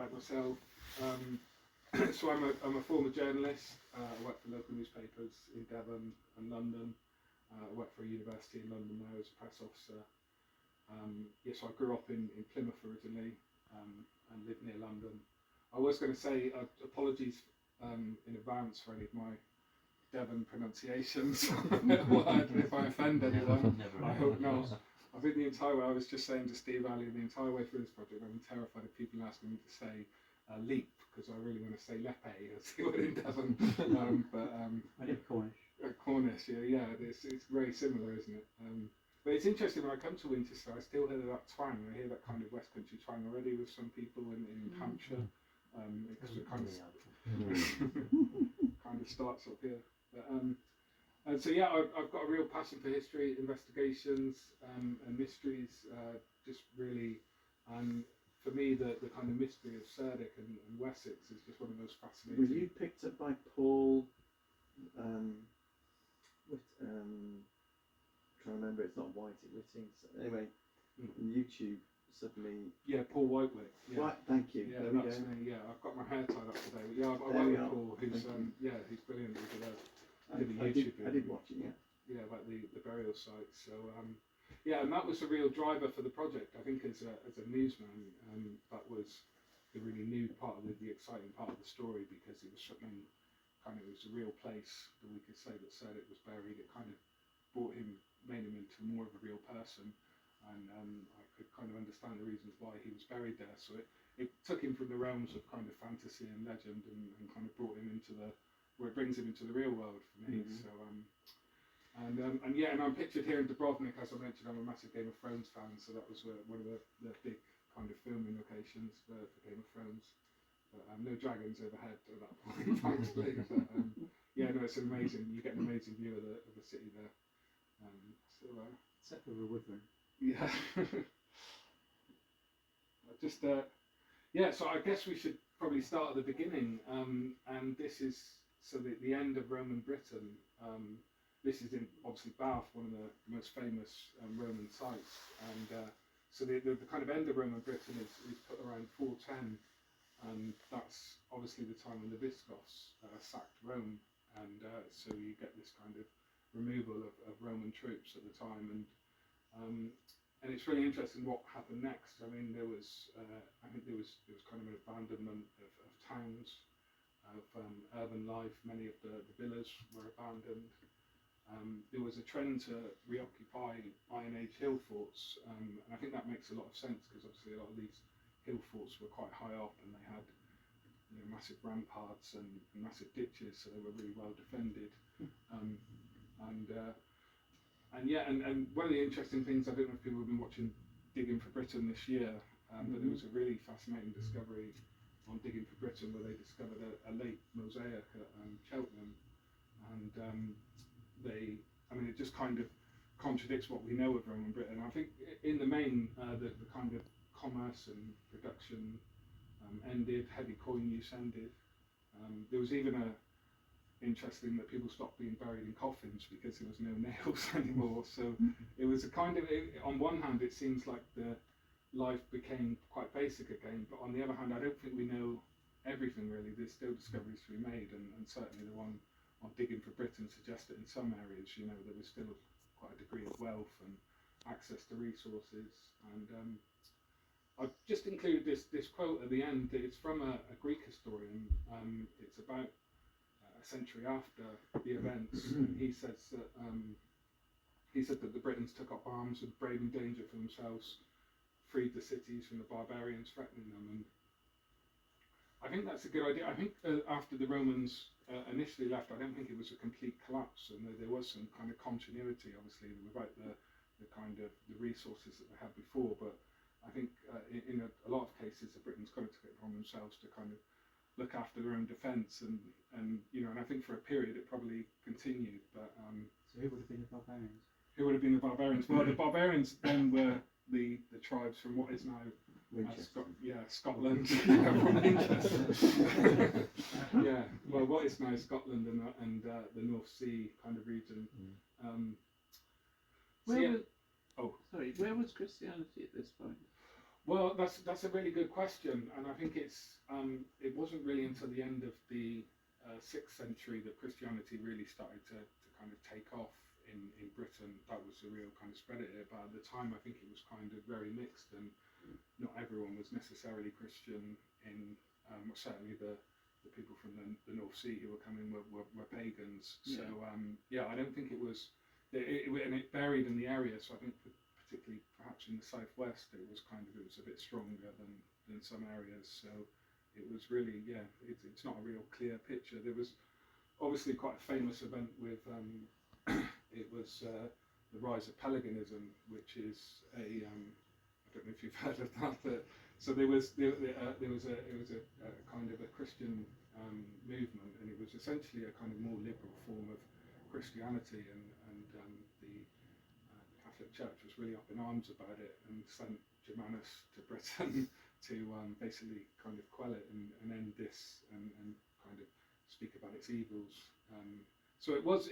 about myself. So I'm a former journalist. I work for local newspapers in Devon and London. I work for a university in London now as a press officer. So I grew up in Plymouth originally and live near London. I was going to say apologies in advance for any of my Devon pronunciations. If I offend anyone, I hope not. I think the entire way, I was just saying to Steve Ali, the entire way through this project, I'm terrified of people asking me to say leap, because I really want to say lepe, as they would in Devon. I live Cornish. Cornish, yeah, it's very similar, isn't it? But it's interesting, when I come to Winchester, I still hear that twang. I hear that kind of West Country twang already with some people in Hampshire. It kind of starts up here. But, and so yeah, I've got a real passion for history, investigations, and mysteries. Just really, and for me, the kind of mystery of CERDIC and Wessex is just one of those fascinating. Were you picked up by Paul? Trying to remember, it's not Whiting. So anyway, on YouTube suddenly. Yeah, Paul Whitewick. Yeah. Right, thank you. Yeah, there that's me. Yeah, I've got my hair tied up today. But yeah, I work with Paul, who's he's brilliant. He did a YouTube video. I did watch it. Yeah. Yeah, about the burial site. So and that was a real driver for the project. I think as a newsman, that was the really new part of the exciting part of the story, because it was something kind of, it was a real place that we could say that CERDIC was buried. It kind of made him into more of a real person, and I could kind of understand the reasons why he was buried there. So it took him from the realms of kind of fantasy and legend, and kind of brought him into where it brings him into the real world for me. So and I'm pictured here in Dubrovnik. As I mentioned, I'm a massive Game of Thrones fan, so that was one of the big kind of filming locations for Game of Thrones. But no dragons overhead at that point, thankfully. But it's amazing. You get an amazing view of the city there. Except for the Woodburn. Yeah. So I guess we should probably start at the beginning. And this is the end of Roman Britain. This is in obviously Bath, one of the most famous Roman sites. And so the kind of end of Roman Britain is put around 410, and that's obviously the time when the Visigoths sacked Rome. And so you get this kind of removal of Roman troops at the time, and it's really interesting what happened next. I mean, there was kind of an abandonment of towns, of urban life. Many of the villas were abandoned. There was a trend to reoccupy Iron Age hill forts, and I think that makes a lot of sense, because obviously a lot of these hill forts were quite high up, and they had massive ramparts and massive ditches, so they were really well defended. And one of the interesting things, I don't know if people have been watching Digging for Britain this year, but there was a really fascinating discovery on Digging for Britain, where they discovered a late mosaic at Cheltenham, and it just kind of contradicts what we know of Roman Britain. I think in the main, the kind of commerce and production ended, heavy coin use ended. There was even interesting that people stopped being buried in coffins because there was no nails anymore. So it was a kind of, on one hand it seems like the life became quite basic again, but on the other hand I don't think we know everything really. There's still discoveries to be made, and certainly the one on Digging for Britain suggests that in some areas there was still quite a degree of wealth and access to resources. And I've just included this quote at the end. It's from a Greek historian. It's about a century after the events, and he said that the Britons took up arms with braving danger for themselves, freed the cities from the barbarians threatening them. And I think that's a good idea. I think after the Romans initially left, I don't think it was a complete collapse, and there was some kind of continuity, obviously, without the kind of the resources that they had before. But I think in a lot of cases, the Britons kind of took it upon themselves to kind of look after their own defence, and I think for a period it probably continued. But so who would have been the barbarians? Who would have been the barbarians? Well, the barbarians then were the tribes from what is now Scotland. From Winchester. Well, what is now Scotland and the North Sea kind of region. Where was Christianity at this point? Well, that's a really good question, and I think it wasn't really until the end of the 6th century that Christianity really started to kind of take off in Britain. That was the real kind of spread of it. But at the time, I think it was kind of very mixed, and not everyone was necessarily Christian. Certainly the people from the North Sea who were coming were pagans. So I don't think it was. And it varied in the area. So I think particularly perhaps in the southwest, it was a bit stronger than some areas. So it was really it's not a real clear picture. There was obviously quite a famous event with it was the rise of Pelagianism, which is I don't know if you've heard of that. But so there was a kind of a Christian movement, and it was essentially a kind of more liberal form of Christianity, and the Catholic Church was really up in arms about it and sent Germanus to Britain to basically kind of quell it and end this and kind of speak about its evils. So it was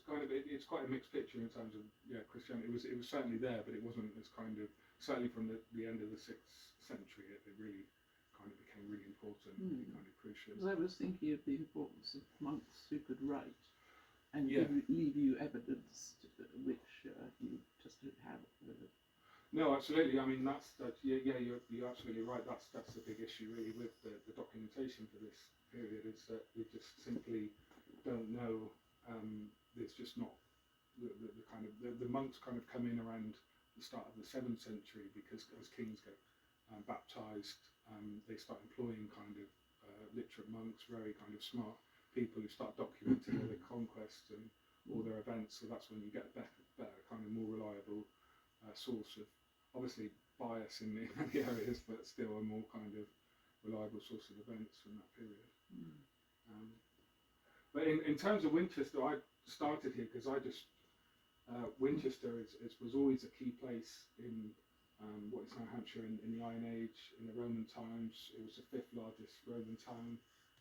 kind of it's quite a mixed picture in terms of Christianity. It was certainly there, but it wasn't as kind of certainly from the end of the 6th century. It really kind of became really important, really kind of crucial. Because I was thinking of the importance of monks who could write and leave you evidence which you just don't have. No, absolutely. I mean, you're absolutely right. That's the big issue really with the documentation for this period, is that we just simply don't know. There's just not the monks kind of come in around the start of the 7th century, because as kings get baptized, they start employing kind of literate monks, very kind of smart people who start documenting all their conquests and all their events. So that's when you get a better kind of more reliable source of, obviously bias in many areas, but still a more kind of reliable source of events from that period. But in terms of Winchester, I started here because Winchester was always a key place in what is now Hampshire in the Iron Age. In the Roman times, it was the 5th largest Roman town.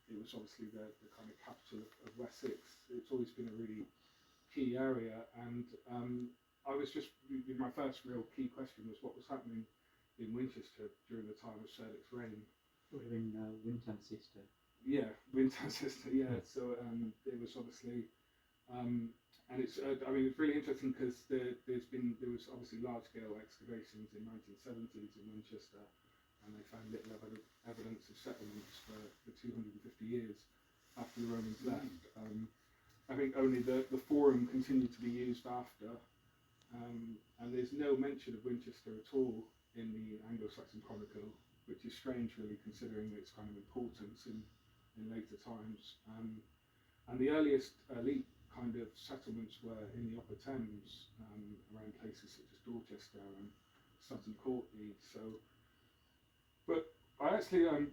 It was obviously the kind of capital of Wessex. It's always been a really key area, and I was just, my first real key question was what was happening in Winchester during the time of CERDIC's reign. Would have been Winchester. Yeah, Winchester. Yeah, so it was obviously, and it's it's really interesting because there was obviously large scale excavations in 1970s in Winchester, and they found little evidence of settlements for 250 years after the Romans left. I think only the forum continued to be used after, and there's no mention of Winchester at all in the Anglo-Saxon Chronicle, which is strange really, considering its kind of importance in later times. And the earliest elite kind of settlements were in the Upper Thames, around places such as Dorchester and Sutton Courtenay. So, but I actually I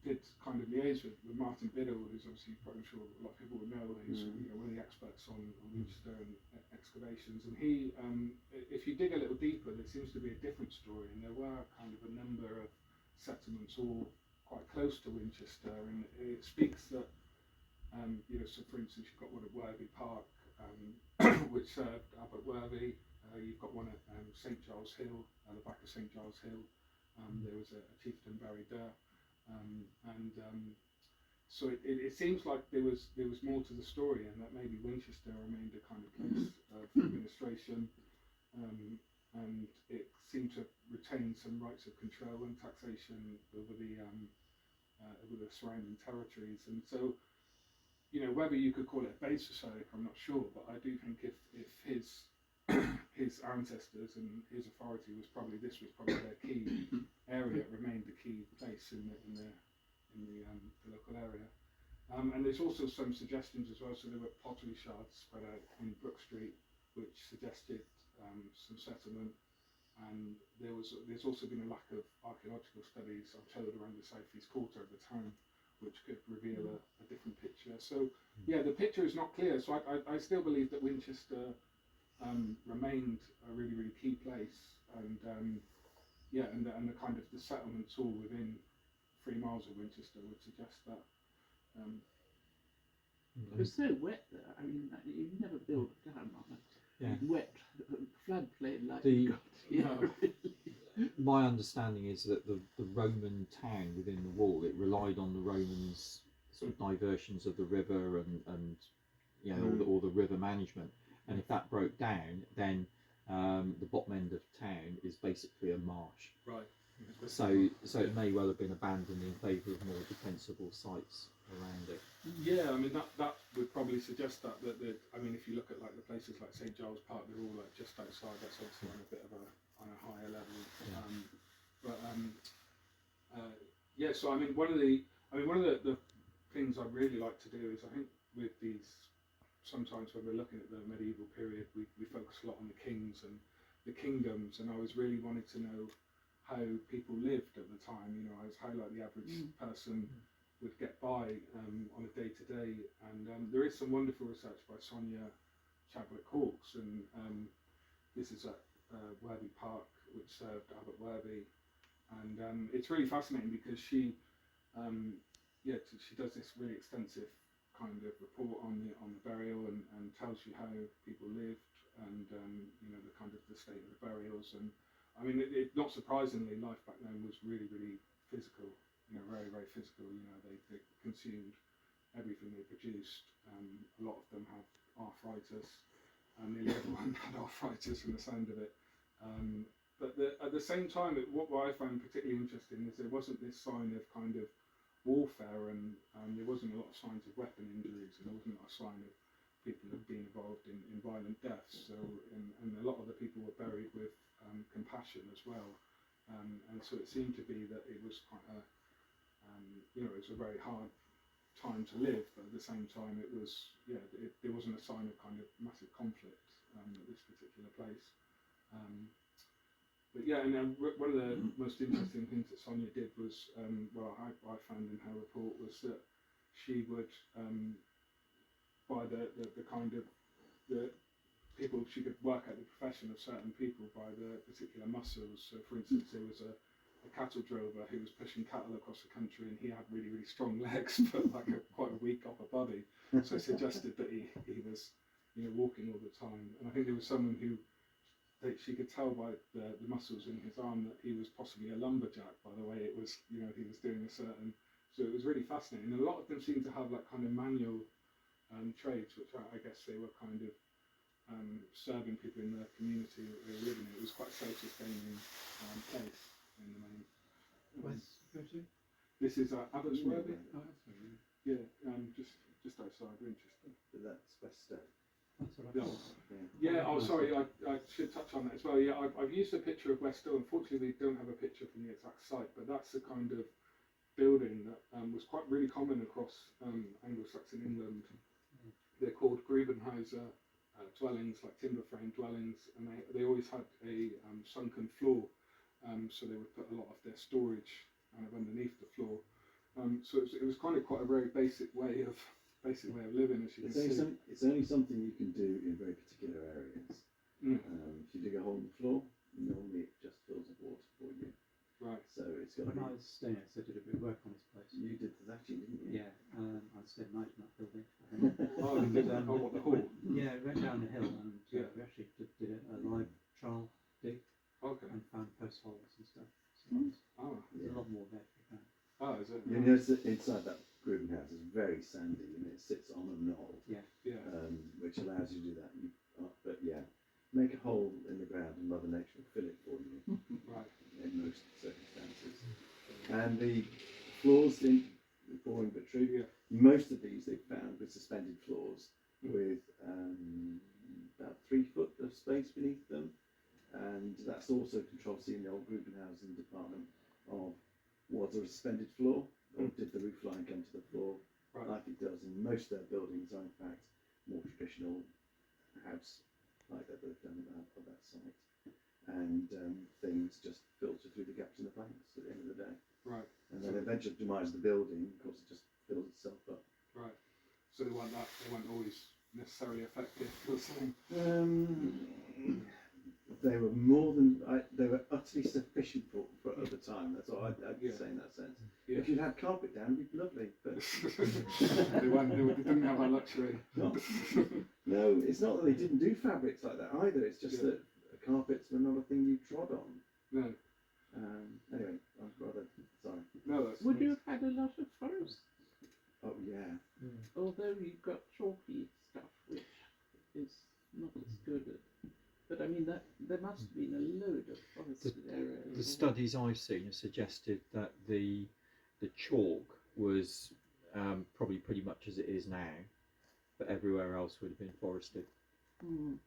did kind of liaise with Martin Biddle, who's obviously, I'm sure a lot of people would know, who's one of the experts on Winchester and excavations. And he, if you dig a little deeper, there seems to be a different story, and there were kind of a number of settlements all quite close to Winchester, and it speaks that so for instance you've got one at Worthy Park, which served Abbot Worthy. You've got one at St Giles Hill, at the back of St Giles Hill. There was a chieftain buried there, so it seems like there was more to the story, and that maybe Winchester remained a kind of place of administration, and it seemed to retain some rights of control and taxation over the surrounding territories. And so, whether you could call it a base for CERDIC, I'm not sure, but I do think if his his ancestors and his authority was probably their key area, it remained the key place in the local area. And there's also some suggestions as well. So there were pottery shards spread out in Brook Street, which suggested some settlement. And there's also been a lack of archaeological studies, I'm told, around the southeast quarter of the town, which could reveal a different picture. So yeah, the picture is not clear. So I still believe that Winchester remained a really, really key place, and the kind of the settlements all within 3 miles of Winchester would suggest that. It was so wet there. I mean, you never build a dam on it. Yeah. wet floodplain like The- God, yeah. My understanding is that the Roman town within the wall, it relied on the Romans sort of diversions of the river and you know all the river management. And if that broke down, then the bottom end of town is basically a marsh. Right. So it may well have been abandoned in favour of more defensible sites around it. Yeah, I mean that would probably suggest that I mean if you look at like the places like St Giles Park, they're all like just outside. That's obviously on a bit of on a higher level. Yeah. Yeah. So I mean one of the things I really like to do is I think with these sometimes when we're looking at the medieval period we focus a lot on the kings and the kingdoms, and I was really wanted to know how people lived at the time. You know, I was how like the average person would get by on a day-to-day, and there is some wonderful research by Sonia Chadwick-Hawkes, and this is at Worthy Park, which served Abbot Worthy, and it's really fascinating because she does this really extensive kind of report on the burial and tells you how people lived and you know the kind of the state of the burials, and I mean it not surprisingly life back then was really physical. You know, very, very physical. You know, they consumed everything they produced. A lot of them had arthritis. Nearly everyone had arthritis from the sound of it. But at the same time, what I found particularly interesting is there wasn't this sign of kind of warfare, and there wasn't a lot of signs of weapon injuries, and there wasn't a lot of sign of people had been involved in violent deaths. So, and a lot of the people were buried with compassion as well. And so it seemed to be that it was quite a you know, it was a very hard time to live, but at the same time, it was there wasn't a sign of kind of massive conflict at this particular place. But yeah, and one of the most interesting things that Sonia did was, I found in her report was that she would, by the kind of the people, she could work out the profession of certain people by the particular muscles. So, for instance, there was a cattle drover who was pushing cattle across the country, and he had really strong legs, but like quite a weak upper body. So it suggested that he was, you know, walking all the time. And I think there was someone who she could tell by the muscles in his arm that he was possibly a lumberjack by the way it was, you know, he was doing a certain. So it was really fascinating. And a lot of them seemed to have like kind of manual trades, which I guess they were kind of serving people in the community that they were living in. It was quite a self-sustaining place. In the main. This is Abbott's Worthy. Yeah, just outside Winchester. But that's Wessex. That's what I thought. Yeah. Oh, sorry. I should touch on that as well. Yeah, I've used a picture of West Hill. Unfortunately, we don't have a picture from the exact site, but that's the kind of building that was quite really common across Anglo-Saxon England. They're called Grubenhauser dwellings, like timber frame dwellings, and they always had a sunken floor. So they would put a lot of their storage kind of underneath the floor. So it was kind of quite a very basic way of living, as you can see. It's only something you can do in very particular areas. If you dig a hole in the floor, normally it just fills with water for you. Right. So it's got. When I was staying, I did a bit of work on this place. You did that, didn't you? Yeah. I stayed night in that building. Oh, you did that? Oh, what, the hall? Yeah, we went down the hill and we actually did a live trial dig. Okay. And found post holes and stuff. So there's a lot more there to be found. Oh, is it? You notice that inside that Gruben house is very sandy, and it sits on a knoll. Yeah. Which allows you to do that. But yeah, make a hole in the ground, and Mother Nature will fill it for you. Right. In most circumstances. And the floors, boring but true. Yeah. Most of these they found with suspended floors with about 3 foot of space beneath them. And that's also controversy in the old Grubenhausen department of was there a suspended floor, or did the roof line come to the floor like it does in most of their buildings are in fact more traditional house like that they've done of that site. And things just filter through the gaps in the planks at the end of the day. Right. And then eventually demise the building, of course it just fills itself up. Right. So they weren't always necessarily effective, you're saying? They were more than they were utterly sufficient for at the time. That's all I'd say in that sense. Yeah. If you'd had carpet down, it'd be lovely. But they didn't have that luxury. No. No, it's not that they didn't do fabrics like that either. It's just Yeah. that carpets were not a thing you trod on. No, Anyway, I'm rather sorry. no, that's Would you have had a lot of forest? Oh yeah. Although you've got chalky stuff, which is not as good at. But I mean, that there must have been a load of forested areas. The studies I've seen have suggested that the chalk was probably pretty much as it is now, but everywhere else would have been forested. Mm.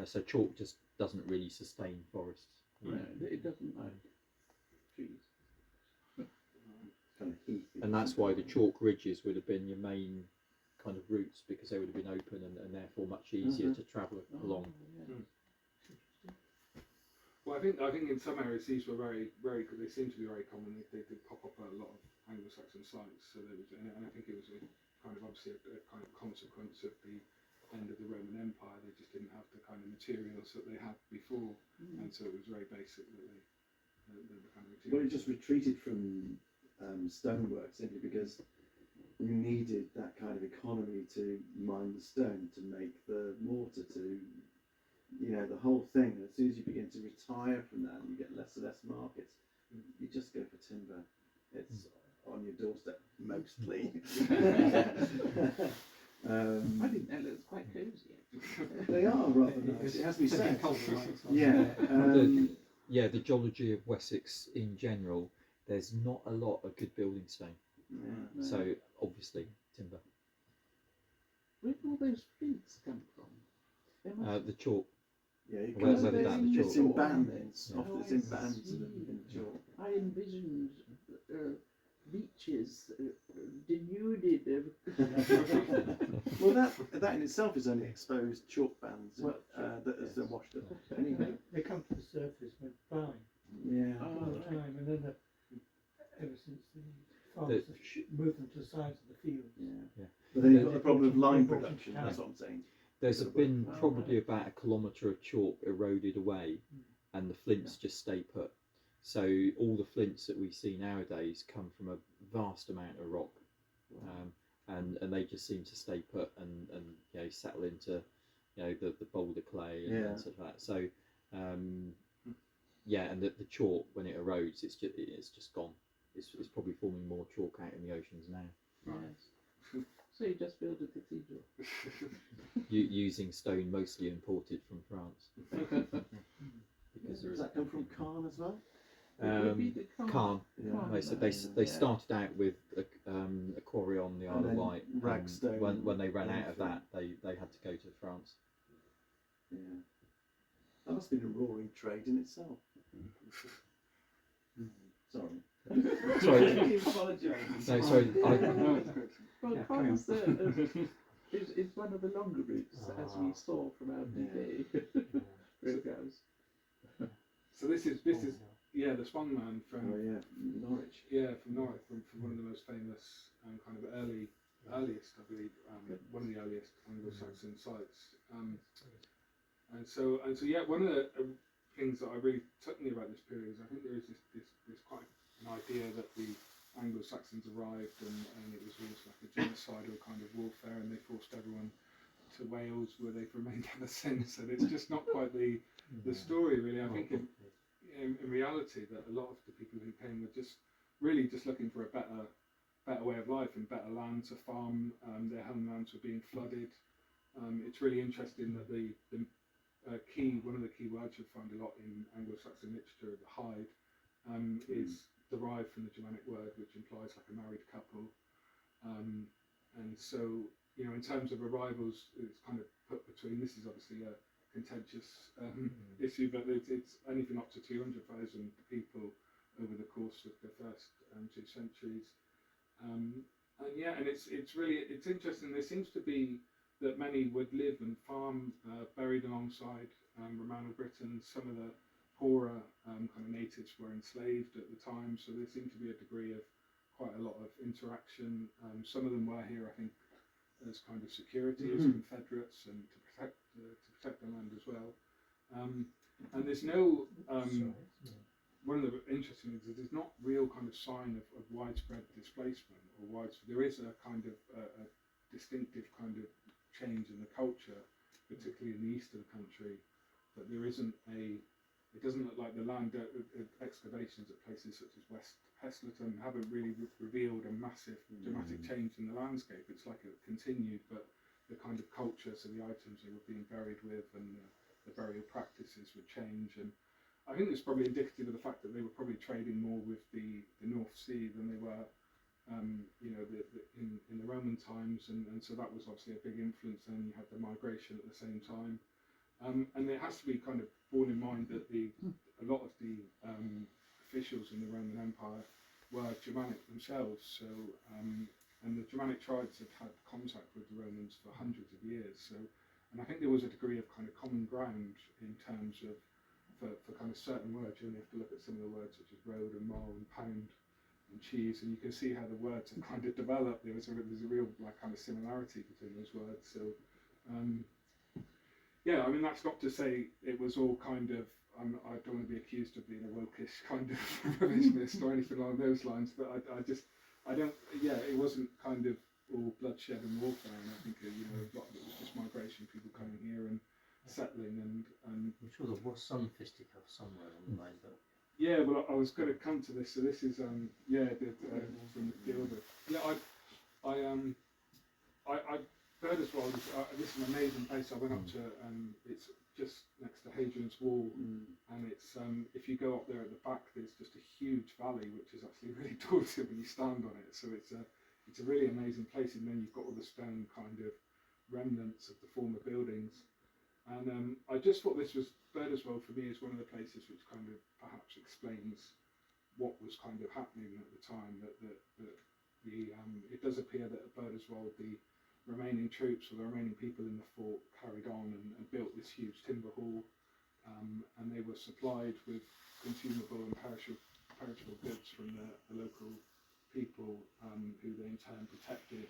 So chalk just doesn't really sustain forests. No, it doesn't like trees. Kind of heath. And that's why the chalk ridges would have been your main kind of routes, because they would have been open and therefore much easier to travel along. Yeah. Well, I think in some areas these were very good. They seem to be very common. They did pop up a lot of Anglo-Saxon sites. So there was, and I think it was a kind of obviously a kind of consequence of the end of the Roman Empire. They just didn't have the kind of materials that they had before, and so it was very basic that the kind of materials. Well, it just retreated from stonework simply because you needed that kind of economy to mine the stone, to make the mortar, to, you know, the whole thing. As soon as you begin to retire from that and you get less and less markets, you just go for timber. It's on your doorstep mostly. I think that looks quite cosy. They are rather nice, it has to be said. Yeah. Yeah, the geology of Wessex in general, there's not a lot of good building stone. Yeah. So obviously timber. Where do all those flints come from? They must The chalk. Yeah, it Where's comes that in, down the it's chalk? in bands. Oh, Often it's I in bands see. in chalk. I envisioned beaches denuded of. Well, that in itself is only exposed chalk bands Well, that as they're washed up. Anyway, They come to the surface with plowing yeah. Oh, all the right. time, and then ever since the farmers have moved them to the sides of the fields. Yeah. Yeah. But then you've They got the problem of brought line it into production. town. That's what I'm saying. There's been Oh, probably right. about 1 kilometre of chalk eroded away, and the flints just stay put. So all the flints that we see nowadays come from a vast amount of rock, and they just seem to stay put and you know, settle into, you know, the boulder clay and such like that. So yeah, and the chalk, when it erodes, it's just gone. It's probably forming more chalk out in the oceans now. Yes. So you just build a cathedral. Using stone mostly imported from France. Because Does that come from Caen as well? It would be the Caen. Yeah. They started out with a quarry on the Isle And of then Wight. ragstone When they ran going out of through. that, they had to go to France. Yeah. That must have been a roaring trade in itself. Sorry. Sorry. Apologise. No, sorry. No, it's good. Well, Yeah, Caen's is one of the longer routes, as we saw from our DD programs. So this is yeah, the Spongman from Oh yeah, Norwich. from Norwich, from one of the most famous kind of earliest, I believe, one of the earliest Anglo-Saxon sites. And so yeah, one of the things that I really took me about this period is I think there is this quite an idea that the Anglo-Saxons arrived and it was almost like a genocidal kind of warfare, and they forced everyone to Wales, where they've remained ever since. And it's just not quite the story, really. I think in reality that a lot of the people who came were just really just looking for a better way of life and better land to farm. Their homelands were being flooded. It's really interesting that one of the key words you'll find a lot in Anglo-Saxon literature, the hide, is derived from the Germanic word, which implies like a married couple. And so, you know, in terms of arrivals, it's kind of put between, this is obviously a contentious issue, but it's anything up to 200,000 people over the course of the first 2 centuries. And yeah, and it's interesting. There seems to be that many would live and farm buried alongside Romano Britons. Some of the poorer kind of natives were enslaved at the time, so there seemed to be a degree of quite a lot of interaction. Some of them were here, I think, as kind of security, as confederates, and to protect the land as well. And there's no one of the interesting things is there's not real kind of sign of widespread displacement or widespread. There is a kind of a distinctive kind of change in the culture, particularly in the east of the country, that there isn't it doesn't look like the land excavations at places such as West Heslington haven't really revealed a massive dramatic change in the landscape. It's like it continued, but the kind of culture, so the items they were being buried with and the burial practices would change. And I think it's probably indicative of the fact that they were probably trading more with the North Sea than they were you know, in the Roman times, and so that was obviously a big influence. And you had the migration at the same time. And it has to be kind of borne in mind that a lot of the officials in the Roman Empire were Germanic themselves. So, and the Germanic tribes had had contact with the Romans for hundreds of years. So, and I think there was a degree of kind of common ground in terms of for kind of certain words. You only have to look at some of the words such as road and mile and pound and cheese, and you can see how the words have kind of developed. There's a real like kind of similarity between those words. So. Yeah, I mean, that's not to say it was all kind of, I don't want to be accused of being a wokish kind of revisionist or anything along those lines, but it wasn't kind of all bloodshed and warfare, and I think, you know, a lot of it was just migration, people coming here and settling, and I'm sure there was some fisticuffs somewhere on the way, but... Yeah, well, I was going to come to this, so this is, from the Gilder. Yeah, I Birdeswald is this is an amazing place. I went up to it's just next to Hadrian's Wall, and it's if you go up there at the back, there's just a huge valley which is actually really daunting when you stand on it. So it's a really amazing place, and then you've got all the stone kind of remnants of the former buildings. And I just thought this was Birdeswald for me is one of the places which kind of perhaps explains what was kind of happening at the time. That it does appear that at Birdeswald the remaining troops or the remaining people in the fort carried on and built this huge timber hall, and they were supplied with consumable and perishable goods from the local people, who they in turn protected,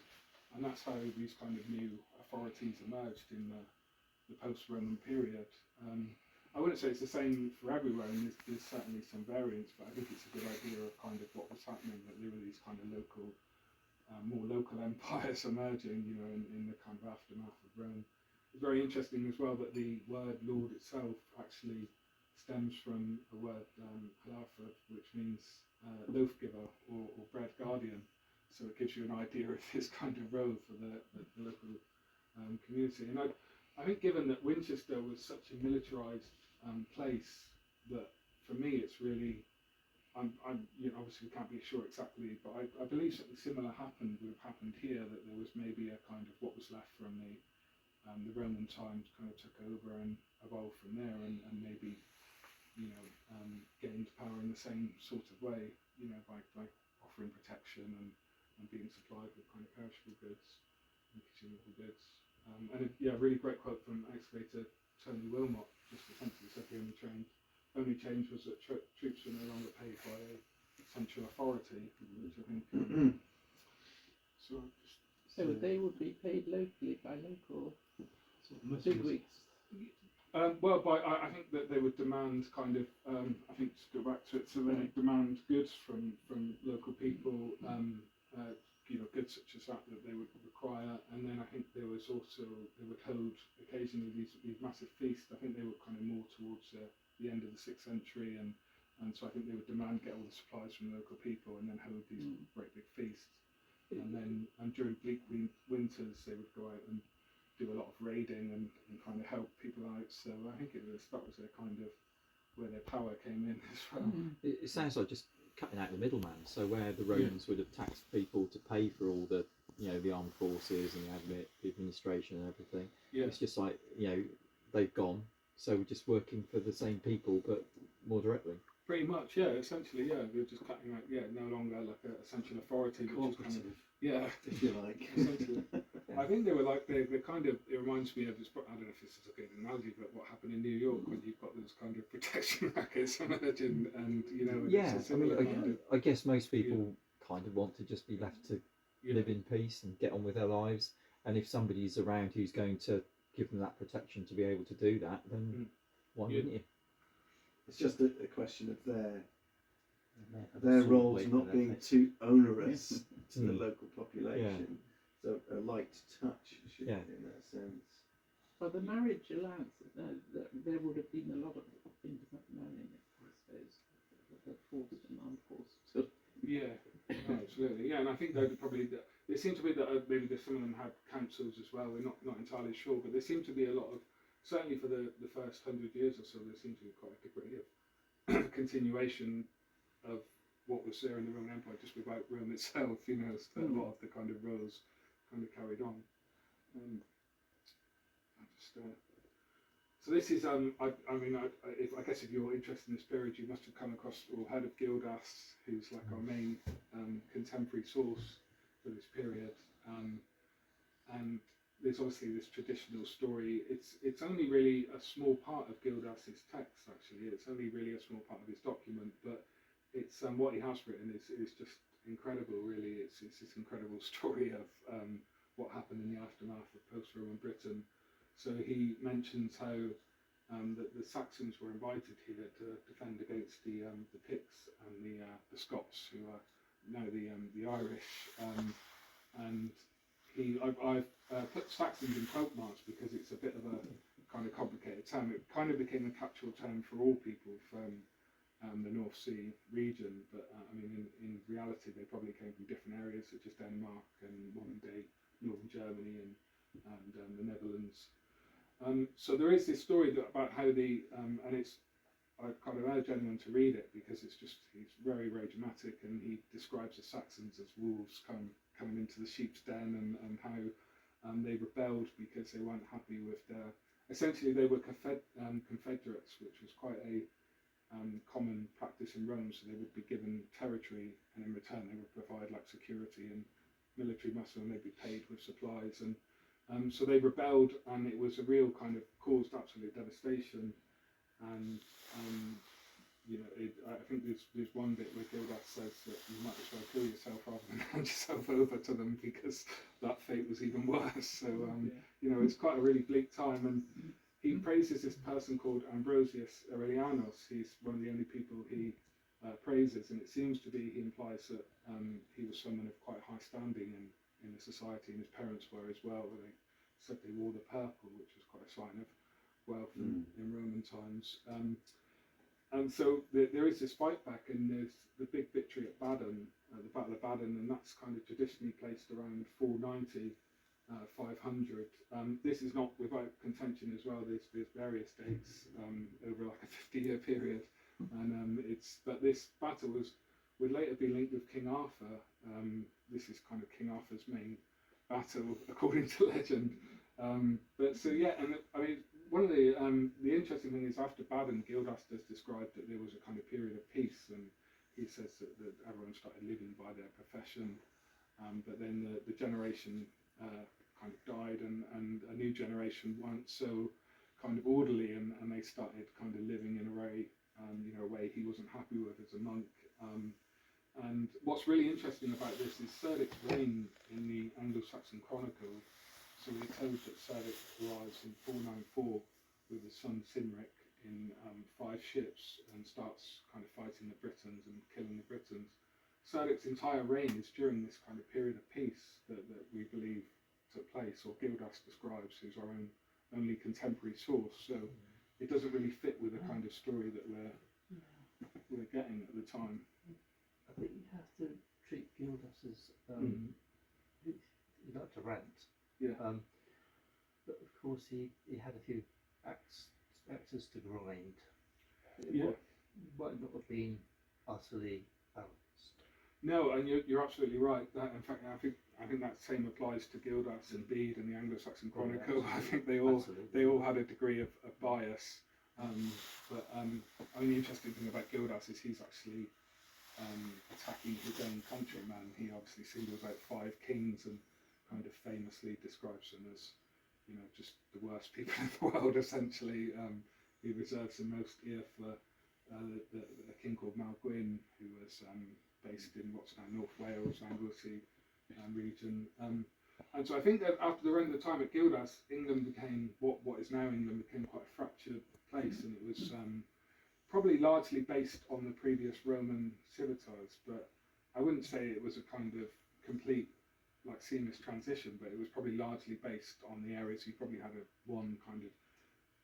and that's how these kind of new authorities emerged in the post-Roman period. I wouldn't say it's the same for everywhere, and there's certainly some variance, but I think it's a good idea of kind of what was happening, that there were these kind of more local empires emerging, you know, in the kind of aftermath of Rome. It's very interesting as well that the word Lord itself actually stems from a word halafa, which means loaf giver or bread guardian. So it gives you an idea of his kind of role for the local community. And I think given that Winchester was such a militarised place, that for me it's really, you know, obviously we can't be sure exactly, but I believe something similar would have happened here, that there was maybe a kind of what was left from the Roman times kind of took over and evolved from there, and maybe, you know, gained power in the same sort of way, you know, by offering protection and being supplied with kind of perishable goods and consumable goods. And a really great quote from excavator Tony Wilmot, just essentially said the only change was that troops were no longer paid by a central authority, which I think. So they would be paid locally by local bigwigs. Well, I think that they would demand kind of, I think to go back to it, so they would demand goods from local people, you know, goods such as that they would require, and then I think they would hold occasionally these massive feasts. I think they were kind of more towards the end of the 6th century, and so I think they would get all the supplies from local people, and then hold these great big feasts. And then during bleak winters, they would go out and do a lot of raiding and kind of help people out. So I think that was their kind of where their power came in as well. It sounds like just cutting out the middleman. So where the Romans would have taxed people to pay for all the, you know, the armed forces and the administration and everything. It's just like, you know, they've gone, so we're just working for the same people but more directly. Pretty much, yeah. Essentially, yeah. They're just cutting out, no longer like a central authority, which is kind of, if you like. Essentially. I think they were like they kind of. It reminds me of this. I don't know if this is a good analogy, but what happened in New York when you've got those kind of protection rackets emerging, and you know, it's a similar I guess most people kind of want to just be left to live in peace and get on with their lives. And if somebody's around who's going to give them that protection to be able to do that, then why wouldn't you? It's just a question of their roles not being too onerous to the local population. So a light touch, should Yeah. in that sense. Well, the marriage allowance, there would have been a lot of things about marrying, I suppose, that are forced and unforced. So, Yeah, no, absolutely. Yeah, and I think they probably there seemed to be that maybe some of them had councils as well. We're not entirely sure, but there seemed to be a lot of, certainly for the first 100 years or so, there seemed to be quite a degree of continuation of what was there in the Roman Empire, just without Rome itself. You know, so that a lot of the kind of roles kind of carried on. So this is I guess if you're interested in this period, you must have come across or heard of Gildas, who's like our main contemporary source for this period. And there's obviously this traditional story. It's only really a small part of Gildas's text, actually. It's only really a small part of his document, but it's what he has written is just incredible, really. It's this incredible story of what happened in the aftermath of post-Roman Britain. So he mentions how that the Saxons were invited here to defend against the Picts and the Scots, who are now the Irish. And I've put Saxons in quote marks because it's a bit of a kind of complicated term. It kind of became a catch-all term for all people from the North Sea region, but I mean, in reality, they probably came from different areas such as Denmark and modern-day northern Germany and the Netherlands. So there is this story about how and I kind of urge anyone to read it because he's very, very dramatic, and he describes the Saxons as wolves coming into the sheep's den, and how they rebelled because they weren't happy with essentially they were confederates, which was quite a common practice in Rome. So they would be given territory, and in return they would provide like security and military muscle, and they'd be paid with supplies. And so they rebelled, and it was a real kind of caused absolute devastation. And I think there's one bit where Gildas says that you might as well kill yourself rather than hand yourself over to them, because that fate was even worse. So it's quite a really bleak time. And he praises this person called Ambrosius Aurelianus. He's one of the only people he praises, and it seems to be, he implies that he was someone of quite high standing in the society, and his parents were as well. They said they wore the purple, which was quite a sign of wealth in Roman times. And so there is this fight back, and there's the big victory at Badon, the Battle of Badon, and that's kind of traditionally placed around 490, 500. This is not without contention as well. There's various dates over like a 50-year period, and but this battle would later be linked with King Arthur. This is kind of King Arthur's main battle according to legend. But so yeah, and I mean, one of the interesting thing is, after Badon, Gildas does describe that there was a kind of period of peace, and he says that everyone started living by their profession, but then the generation kind of died, and a new generation weren't so kind of orderly, and they started kind of living in a way, a way he wasn't happy with as a monk. And what's really interesting about this is CERDIC's reign in the Anglo-Saxon Chronicle. So we're told that CERDIC arrives in 494 with his son Cynric in 5 ships, and starts kind of fighting the Britons and killing the Britons. CERDIC's entire reign is during this kind of period of peace that we believe took place, or Gildas describes, who's our only contemporary source. So it doesn't really fit with the kind of story that we're getting at the time. I think you have to treat Gildas as he liked to rant. Yeah. But of course he had a few actors to grind. Yeah. Might not have been utterly balanced. No, and you're absolutely right. In fact, I think that same applies to Gildas and Bede and the Anglo-Saxon Chronicle. I think they all had a degree of bias. But I mean, the interesting thing about Gildas is he's actually attacking his own countrymen. He obviously singles out 5 kings and kind of famously describes them as, just the worst people in the world, essentially. He reserves the most ear for a king called Malgwyn, who was based in what's now North Wales, Anglesey region. And so I think that after the end of the time at Gildas, England became, what is now England, became quite a fractured place, and it was probably largely based on the previous Roman civitas, but I wouldn't say it was a kind of complete like seamless transition, but it was probably largely based on the areas. You probably had one kind of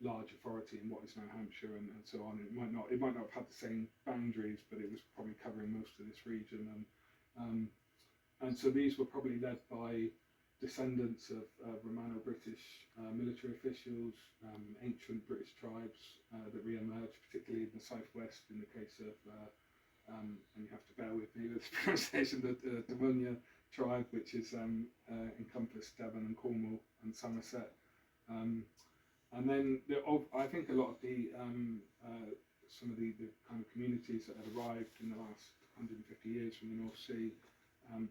large authority in what is now Hampshire and so on. It might not have had the same boundaries, but it was probably covering most of this region. And so these were probably led by descendants of Romano-British military officials, ancient British tribes that re-emerged, particularly in the southwest in the case of, and you have to bear with me with the pronunciation, the Damunia tribe, which is encompassed Devon and Cornwall and Somerset. And then I think a lot of the some of the kind of communities that had arrived in the last 150 years from the North Sea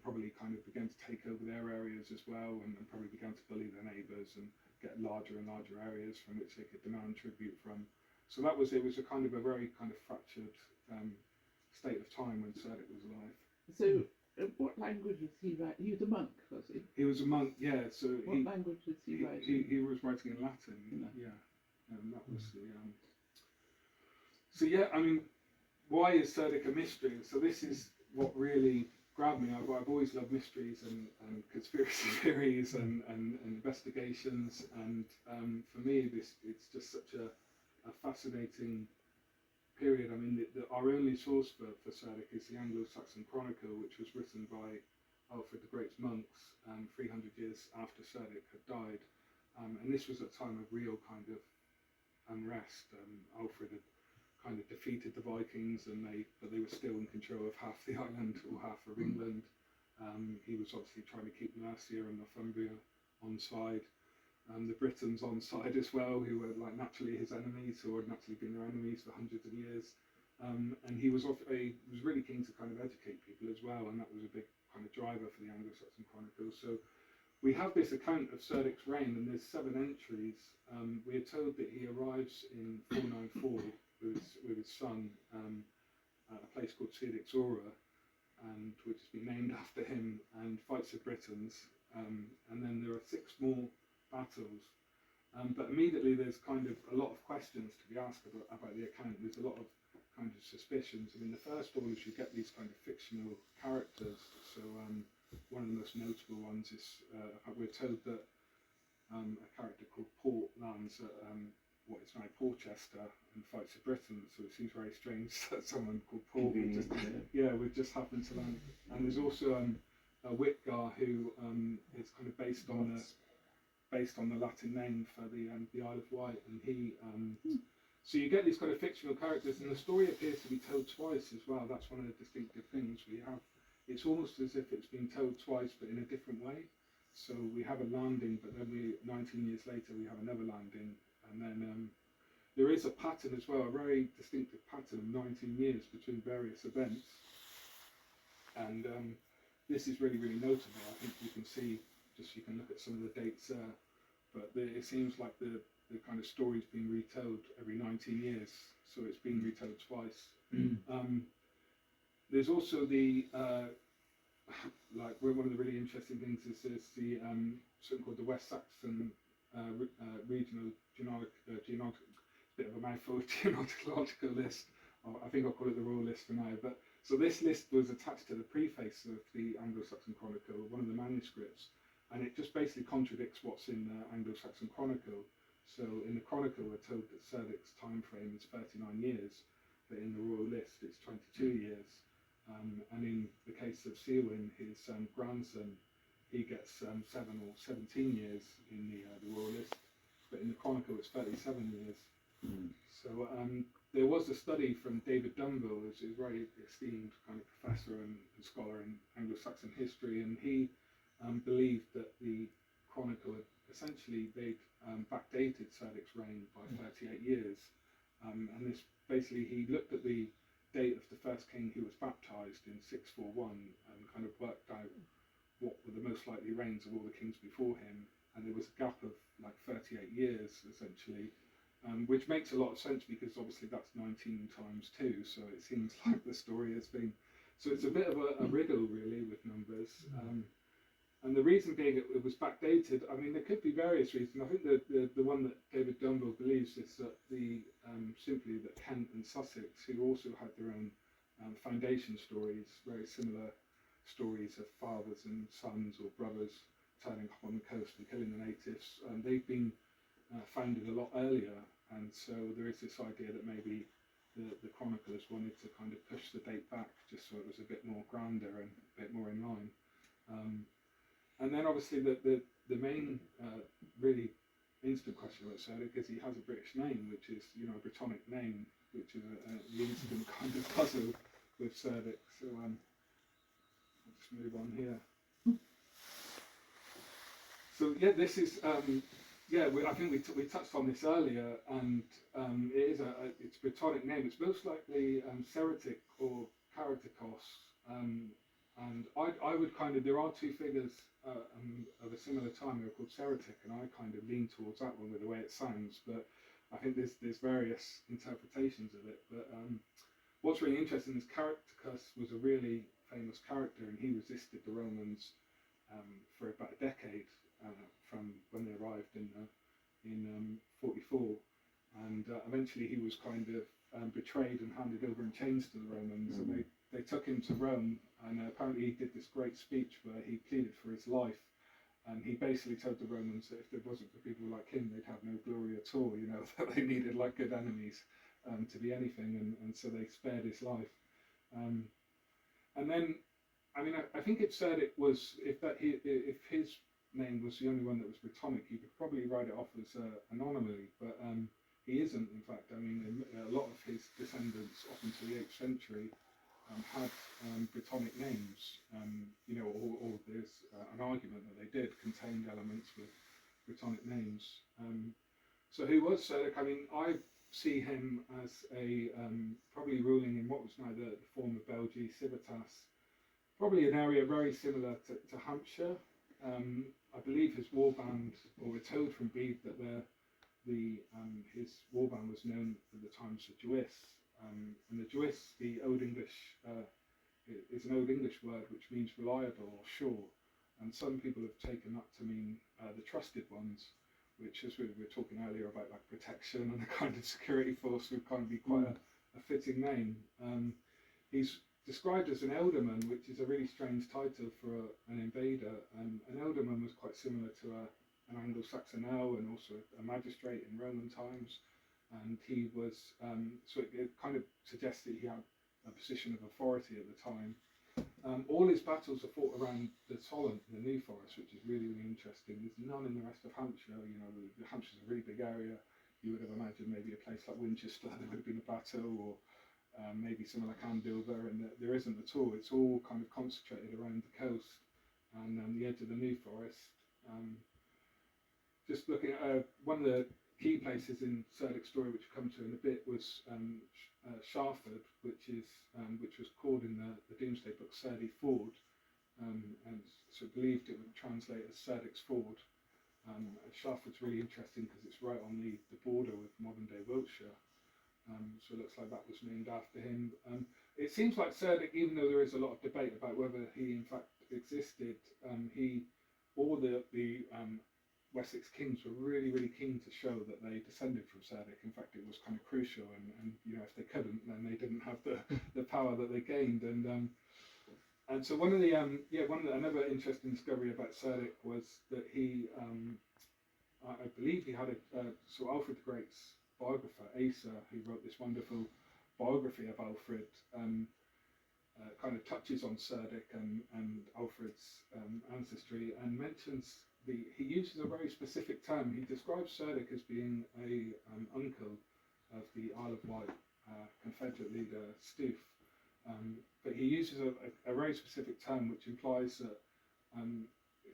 probably kind of began to take over their areas as well, and probably began to bully their neighbours and get larger and larger areas from which they could demand tribute from. So it was a kind of a very kind of fractured state of time when CERDIC was alive. So, what language was he writing? He was a monk, was he? He was a monk, yeah. So what language was he writing? He was writing in Latin, No. yeah. And that was the. So yeah, I mean, why is CERDIC a mystery? So this is what really grabbed me. I've always loved mysteries and conspiracy theories and investigations, and for me, it's just such a fascinating period. I mean, our only source for CERDIC is the Anglo-Saxon Chronicle, which was written by Alfred the Great's monks 300 years after CERDIC had died, and this was a time of real kind of unrest. Alfred had kind of defeated the Vikings, but they were still in control of half the island or half of England. He was obviously trying to keep Mercia and Northumbria on side. The Britons on side as well, who were like naturally his enemies, or had naturally been their enemies for hundreds of years. And he was really keen to kind of educate people as well, and that was a big kind of driver for the Anglo-Saxon Chronicle. So we have this account of CERDIC's reign, and there's 7 entries. We are told that he arrives in 494 with his son at a place called CERDIC's Aura, and which has been named after him, and fights the Britons. And then there are 6 more battles, but immediately there's kind of a lot of questions to be asked about the account. There's a lot of kind of suspicions. I mean, the first one is you get these kind of fictional characters. So one of the most notable ones is we're told that a character called Port lands at what is now Portchester and fights the Britons. So it seems very strange that someone called Port would just happen to land. And there's also a Whitgar who is kind of based on the Latin name for the Isle of Wight, and he. So you get these kind of fictional characters, and the story appears to be told twice as well. That's one of the distinctive things we have. It's almost as if it's been told twice, but in a different way. So we have a landing, but then 19 years later, we have another landing, and then there is a pattern as well, a very distinctive pattern of 19 years between various events, and this is really, really notable. I think you can see. You can look at some of the dates there, but it seems like the kind of story's been retold every 19 years, so it's been retold twice. There's also the one of the really interesting things is the something called the West Saxon regional genealogical, bit of a mouthful, genealogical list. I think I'll call it the Royal List for now. But so this list was attached to the preface of the Anglo-Saxon Chronicle, one of the manuscripts. And it just basically contradicts what's in the Anglo-Saxon Chronicle. So in the Chronicle, we're told that CERDIC's time frame is 39 years, but in the Royal List, it's 22 years. And in the case of Selwyn, his grandson, he gets 7 or 17 years in the Royal List, but in the Chronicle, it's 37 years. So there was a study from David Dunville, who's a very esteemed kind of professor and scholar in Anglo-Saxon history, and he believed that the Chronicle had essentially they'd backdated CERDIC's reign by 38 years, and this basically he looked at the date of the first king who was baptised in 641 and kind of worked out what were the most likely reigns of all the kings before him, and there was a gap of like 38 years essentially, which makes a lot of sense because obviously that's 19 times 2, so it seems like the story has been. So it's a bit of a riddle really with numbers. And the reason being it was backdated, I mean, there could be various reasons. I think the one that David Dunville believes is that simply that Kent and Sussex, who also had their own foundation stories, very similar stories of fathers and sons or brothers turning up on the coast and killing the natives. They've been founded a lot earlier, and so there is this idea that maybe the chroniclers wanted to kind of push the date back just so it was a bit more grander and a bit more in line. And then obviously the main really instant question about CERDIC is he has a British name, which is, you know, a Brittonic name, which is the instant kind of puzzle with CERDIC. So I'll just move on here. So yeah, this is I think we touched on this earlier, and it is it's a Brittonic name. It's most likely CERDIC or Caraticos, and I would kind of, there are two figures of a similar time who are called CERDIC, and I kind of lean towards that one with the way it sounds, but I think there's various interpretations of it. But what's really interesting is Caraticus was a really famous character, and he resisted the Romans for about a decade from when they arrived in 44, and eventually he was kind of betrayed and handed over in chains to the Romans, and they took him to Rome, and apparently he did this great speech where he pleaded for his life, and he basically told the Romans that if it wasn't for people like him, they'd have no glory at all, you know, that they needed like good enemies to be anything, and so they spared his life. And then, I mean, I think if CERDIC was, if his name was the only one that was Brittonic, you could probably write it off as anonymity, but he isn't, in fact. I mean, a lot of his descendants up until the 8th century had Brittonic names, you know, or there's an argument that they did contained elements with Brittonic names. So who was CERDIC? I mean, I see him as a probably ruling in what was now the form of Belgium, Civitas, probably an area very similar to Hampshire. I believe his warband, or we're told from Bede that his warband was known at the time as the Jewess. And the Jewess, the Old English, is an Old English word which means reliable or sure. And some people have taken that to mean the trusted ones, which, as we were talking earlier about like protection and a kind of security force, would kind of be quite a fitting name. He's described as an ealdorman, which is a really strange title for an invader. An ealdorman was quite similar to an Anglo-Saxon earl and also a magistrate in Roman times. And he was, so it kind of suggests that he had a position of authority at the time. All his battles are fought around the Solent, the New Forest, which is really, really interesting. There's none in the rest of Hampshire. You know, Hampshire's a really big area. You would have imagined maybe a place like Winchester, there would have been a battle, or maybe somewhere like Andover, and there isn't at all. It's all kind of concentrated around the coast and the edge of the New Forest. Just looking at one of the key places in CERDIC's story, which we'll come to in a bit, was Sharford, which was called in the Domesday Book Cerdy Ford, and so believed it would translate as Cerdic's Ford. Sharford's really interesting because it's right on the border with modern day Wiltshire, so it looks like that was named after him. It seems like CERDIC, even though there is a lot of debate about whether he in fact existed, he or the Wessex kings were really, really keen to show that they descended from CERDIC. In fact, it was kind of crucial, and you know, if they couldn't, then they didn't have the power that they gained. And so one of the another interesting discovery about CERDIC was that he, I believe he had so Alfred the Great's biographer Asa, who wrote this wonderful biography of Alfred, kind of touches on CERDIC and Alfred's ancestry, and mentions he uses a very specific term. He describes CERDIC as being a uncle of the Isle of Wight Confederate leader Stoof, but he uses a very specific term which implies that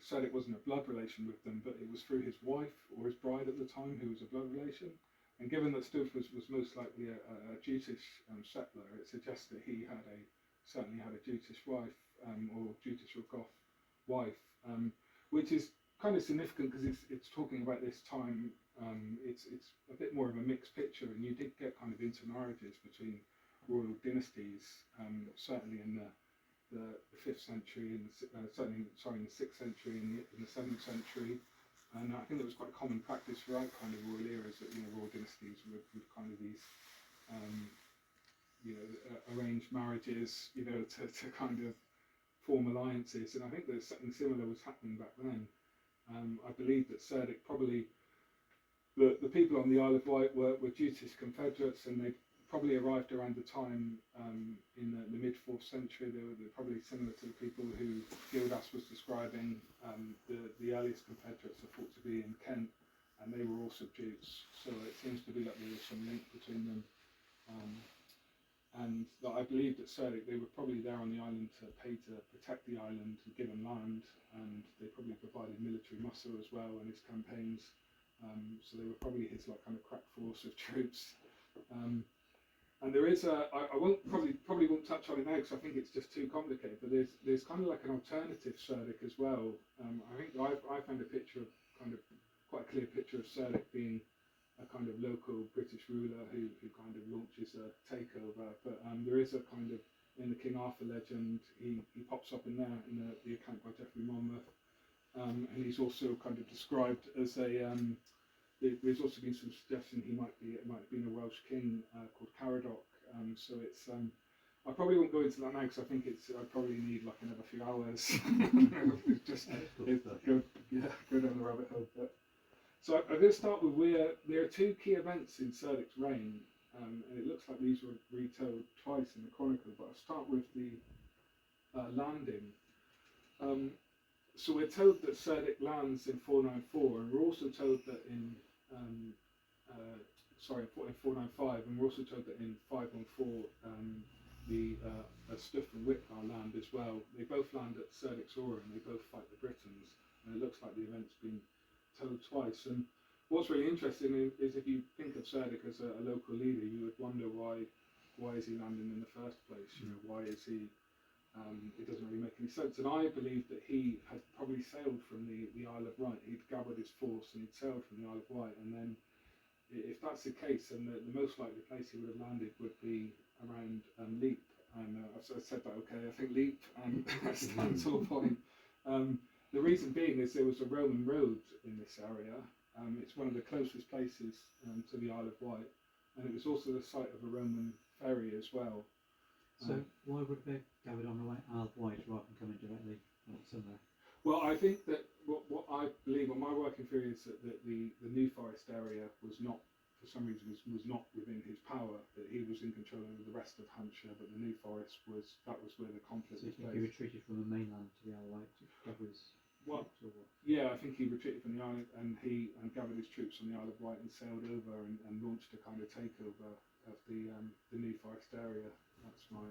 CERDIC wasn't a blood relation with them, but it was through his wife or his bride at the time who was a blood relation. And given that Stoof was most likely a Jutish settler, it suggests that he certainly had a Jutish wife or Jutish or Goth wife, which is kind of significant because it's talking about this time. It's a bit more of a mixed picture, and you did get kind of intermarriages between royal dynasties, certainly in the 5th century, and certainly in the 6th century, in the 7th century. And I think it was quite a common practice throughout kind of royal eras that, you know, royal dynasties would kind of these arranged marriages, you know, to kind of form alliances, and I think that something similar was happening back then. I believe that CERDIC probably, the people on the Isle of Wight were Duties Confederates, and they probably arrived around the time in the mid 4th century. They were probably similar to the people who Gildas was describing. The earliest Confederates are thought to be in Kent, and they were also Jutes. So it seems to be that there was some link between them. And that I believe that CERDIC, they were probably there on the island to pay to protect the island and give them land, and they probably provided military muscle as well in his campaigns. So they were probably his like kind of crack force of troops. And there is I won't probably won't touch on it now because I think it's just too complicated. But there's kind of like an alternative CERDIC as well. I think I found a picture of kind of quite a clear picture of CERDIC being a kind of local British ruler who kind of launches a takeover. But there is a kind of, in the King Arthur legend, he pops up in there in the account by Geoffrey Monmouth, and he's also kind of described as a there's also been some suggestion it might have been a Welsh king called Caradoc. So it's I probably won't go into that now because I think I probably need like another few hours. Just go down the rabbit hole. But so I'm going to start with there are two key events in CERDIC's reign, and it looks like these were retold twice in the chronicle. But I'll start with the landing. So we're told that CERDIC lands in 494, and we're also told that in 495, and we're also told that in 514 the Stuff and Whitbar land as well. They both land at CERDIC's Aura, and they both fight the Britons, and it looks like the event's been told twice. And what's really interesting is if you think of CERDIC as a local leader, you would wonder why is he landing in the first place? You know, why is he? It doesn't really make any sense. And I believe that he had probably sailed from the Isle of Wight. He'd gathered his force and he'd sailed from the Isle of Wight. And then, if that's the case, then the most likely place he would have landed would be around Leap. And I said that okay. I think Leap stands to a point. The reason being is there was a Roman road in this area. It's one of the closest places to the Isle of Wight, and it was also the site of a Roman ferry as well. So why would they go on the way Isle of Wight rather than coming directly somewhere? Well, I think that what I believe, on my working theory, is that the New Forest area was not, for some reason, was not within his power. That he was in control of the rest of Hampshire, but the New Forest was where the conflict So you was think placed. he retreated from the mainland to the Isle of Wight to gather his Well, troops, or what? yeah, I think he retreated from the island and he gathered his troops on the Isle of Wight and sailed over and launched a kind of takeover of the New Forest area. That's my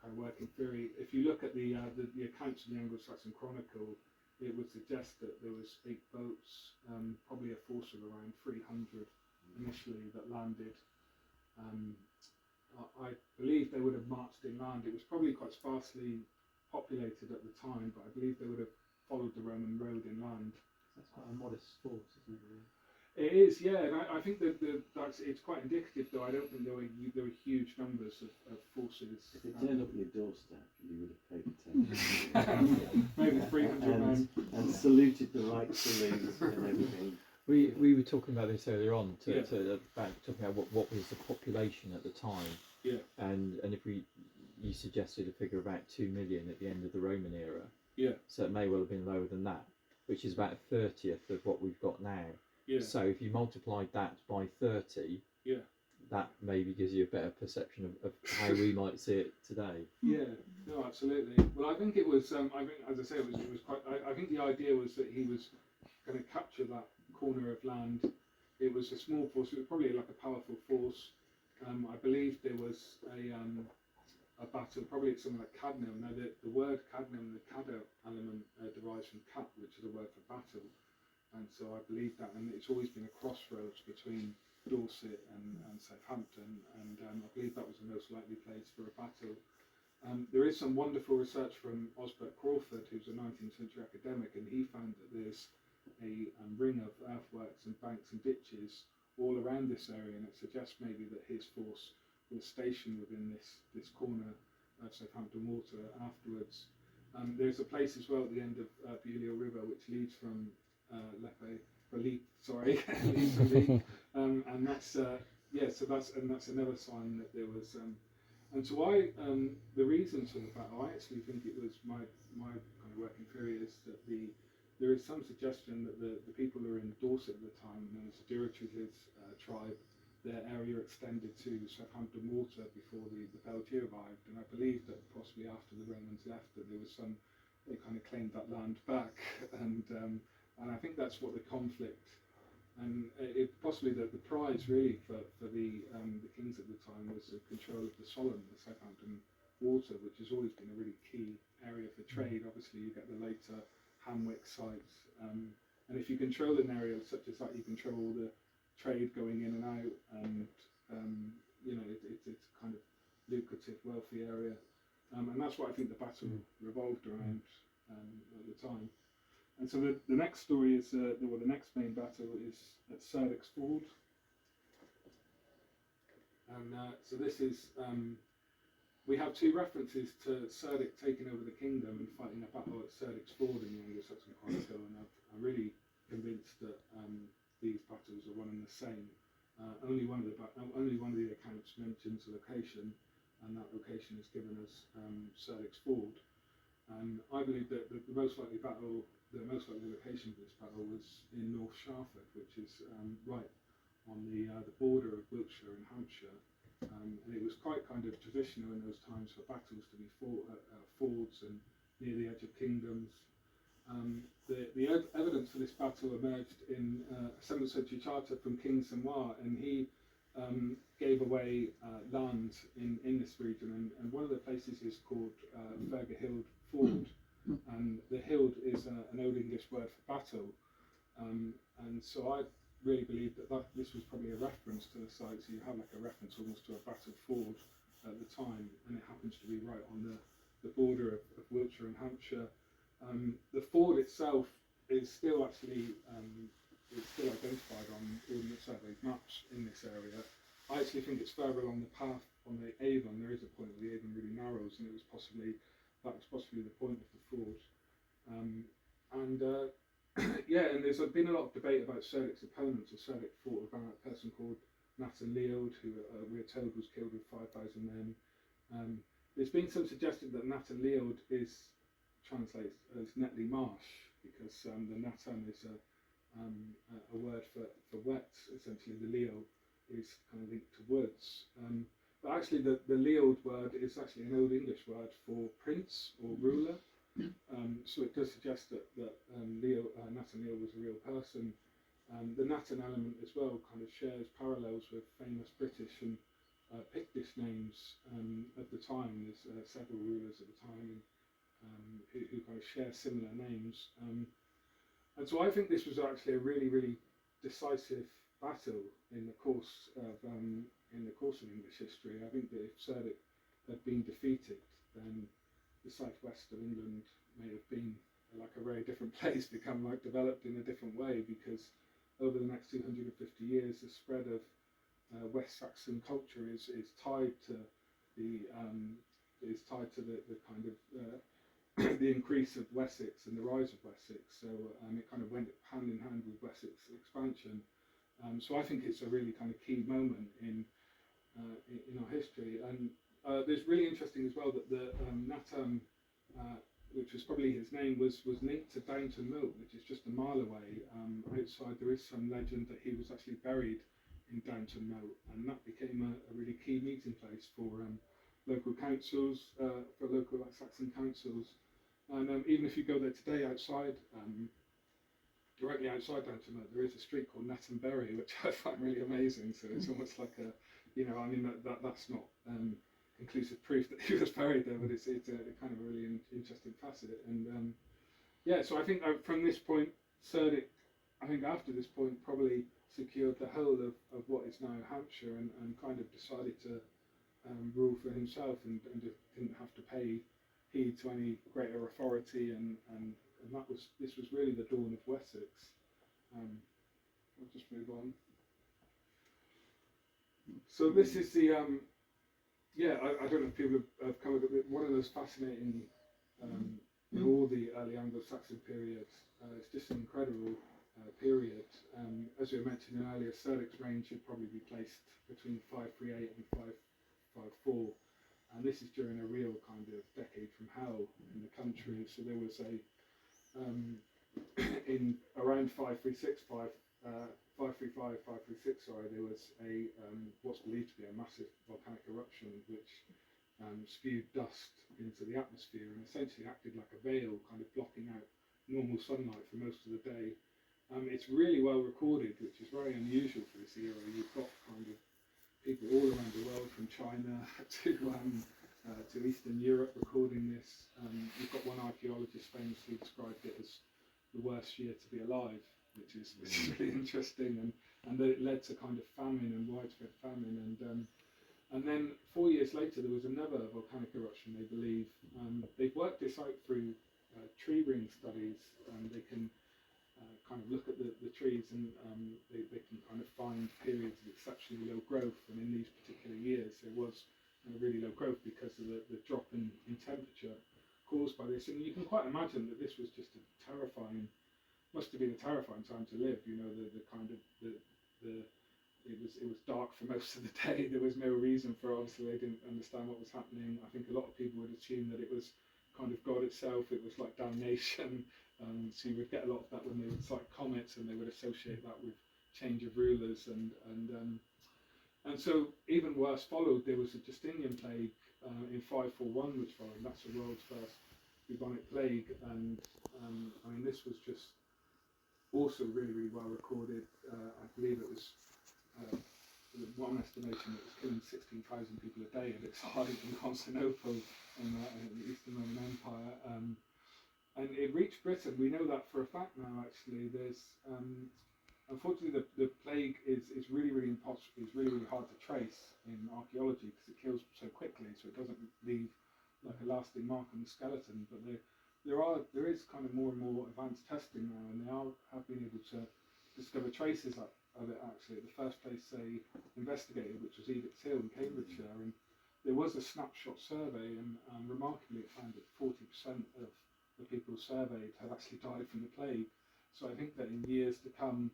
kind of working theory. If you look at the accounts of the Anglo-Saxon Chronicle, it would suggest that there was 8 boats, probably a force of around 300 initially that landed. I believe they would have marched inland. It was probably quite sparsely populated at the time, but I believe they would have followed the Roman road inland. That's quite a modest force, isn't it? Really? It is, yeah, and I think that it's quite indicative, though. I don't think there were huge numbers of forces. If it turned up at your doorstep, you would have paid attention. Maybe 300 men. And saluted the right salute and everything. We were talking about this earlier on, Yeah. about talking about what was the population at the time. Yeah. And if you suggested a figure of about 2 million at the end of the Roman era. Yeah. So it may well have been lower than that, which is about a 30th of what we've got now. Yeah. So if you multiplied that by 30, Yeah. that maybe gives you a better perception of how we might see it today. Yeah, no, absolutely. Well, I think it was. I think, as I say, it was quite. I think the idea was that he was going to capture that corner of land. It was a small force. It was probably like a powerful force. I believe there was a battle. Probably something like Cadnam. Now, the word Cadnam, the Cadda element, derives from Cat, which is a word for battle. And so I believe that, and it's always been a crossroads between Dorset and Southampton, and I believe that was the most likely place for a battle. There is some wonderful research from Osbert Crawford, who's a 19th century academic, and he found that there's a ring of earthworks and banks and ditches all around this area, and it suggests maybe that his force was stationed within this corner of Southampton Water afterwards. There's a place as well at the end of Beaulieu River which leads from leads to Leap, and that's so that's another sign that there was. And so the reasons for the battle, I actually think it was my kind of working theory is that there is some suggestion that the people who were in Dorset at the time, known as the Durotriges tribe, their area extended to Southampton Water before the Belgians arrived, and I believe that possibly after the Romans left, that there was they kind of claimed that land back, and I think that's what the conflict, and it possibly the prize really for the kings at the time was the control of the Solent, the Southampton Water, which has always been a really key area for trade. Obviously, you get the later Hamwick sites, and if you control an area such as that, you control all the trade going in and out, and it's a kind of lucrative, wealthy area, and that's what I think the battle revolved around at the time. And so the next story is the next main battle is at CERDIC's Ford, and so this is we have two references to CERDIC taking over the kingdom and fighting a battle at CERDIC's Ford in the Anglo-Saxon Chronicle, and I'm really convinced that these battles are one and the same. Only one of the accounts mentions a location, and that location is given as CERDIC's Ford. And I believe that the most likely location for this battle was in North Sharford, which is right on the border of Wiltshire and Hampshire. And it was quite kind of traditional in those times for battles to be fought at fords and near the edge of kingdoms. The evidence for this battle emerged in a 7th century charter from King Senoir, and he gave away land in this region, and one of the places is called Fergahild Ford, and the hild is an Old English word for battle, and so I really believe that this was probably a reference to the site, so you have like a reference almost to a battle ford at the time, and it happens to be right on the border of Wiltshire and Hampshire. The ford itself is still actually identified on Ordnance Survey maps in this area. I actually think it's further along the path on the Avon. There is a point where the Avon really narrows, and that was possibly the point of the ford. And there's been a lot of debate about CERDIC's opponents. So CERDIC fought about a person called Nathan Leod, who we are told was killed with 5,000 men. There's been some suggestion that Nathan Leod translates as Netley Marsh, because the Natan is a word for wet. Essentially, the Leo is kind of linked to woods. But actually, the Leod word is actually an Old English word for prince or ruler. So it does suggest that Nathan Leod was a real person. The Natan element as well kind of shares parallels with famous British and Pictish names at the time. There's several rulers at the time who kind of share similar names. And so I think this was actually a really, really decisive battle in the course of English history. I think that if CERDIC had been defeated, then the southwest of England may have been like a very different place, become like developed in a different way, because over the next 250 years, the spread of West Saxon culture is tied to the kind of the increase of Wessex and the rise of Wessex. So it kind of went hand in hand with Wessex expansion. So I think it's a really kind of key moment in our history. And there's really interesting as well that the Natam, which was probably his name, was linked to Downton Moat, which is just a mile away. Outside there is some legend that he was actually buried in Downton Moat, and that became a really key meeting place for local councils, for local Saxon councils. And even if you go there today, directly outside Downton Moat, there is a street called Nattenbury, which I find really amazing. So it's almost like that's not conclusive proof that he was buried there, but it's a kind of a really interesting facet. And so I think from this point, CERDIC, I think after this point, probably secured the whole of what is now Hampshire, and kind of decided to rule for himself, and didn't have to pay heed to any greater authority, and this was really the dawn of Wessex. I'll just move on. So this is the I don't know if people have come up with one of those fascinating in all the early Anglo-Saxon periods. It's just an incredible period. As we mentioned earlier, CERDIC's reign should probably be placed between 538 and 554, and this is during a real kind of decade from hell in the country. So there was a in around 535, sorry, there was a what's believed to be a massive volcanic eruption which spewed dust into the atmosphere and essentially acted like a veil, kind of blocking out normal sunlight for most of the day. It's really well recorded, which is very unusual for this era. You've got kind of people all around the world, from China to Eastern Europe, recording this. You've got one archaeologist famously described it as the worst year to be alive, which is really interesting, and that it led to kind of famine and widespread famine. And then 4 years later, there was another volcanic eruption, they believe. They've worked this out through tree ring studies, and they can kind of look at the trees, and they can kind of find periods of exceptionally low growth. And in these particular years, there was really low growth because of the drop in temperature caused by this. And you can quite imagine that this was just must have been a terrifying time to live. You know, it was dark for most of the day. There was no reason for it. Obviously, they didn't understand what was happening. I think a lot of people would assume that it was kind of God itself. It was like damnation. So you would get a lot of that when they would cite comets, and they would associate that with change of rulers. And so even worse followed. There was a Justinian plague in 541, which followed. That's the world's first bubonic plague. And I mean, this was just also really, really well recorded. I believe it was one estimation that was killing 16,000 people a day at its height in Constantinople in the Eastern Roman Empire. And it reached Britain. We know that for a fact now. Actually, there's unfortunately the plague is really, really impossible. It's really, really hard to trace in archaeology because it kills so quickly, so it doesn't leave like a lasting mark on the skeleton. But there is kind of more and more advanced testing now, and they have been able to discover traces of it. Actually, at the first place they investigated, which was Edith Hill in Cambridgeshire, and there was a snapshot survey, and remarkably it found that 40% of the people surveyed had actually died from the plague. So I think that in years to come,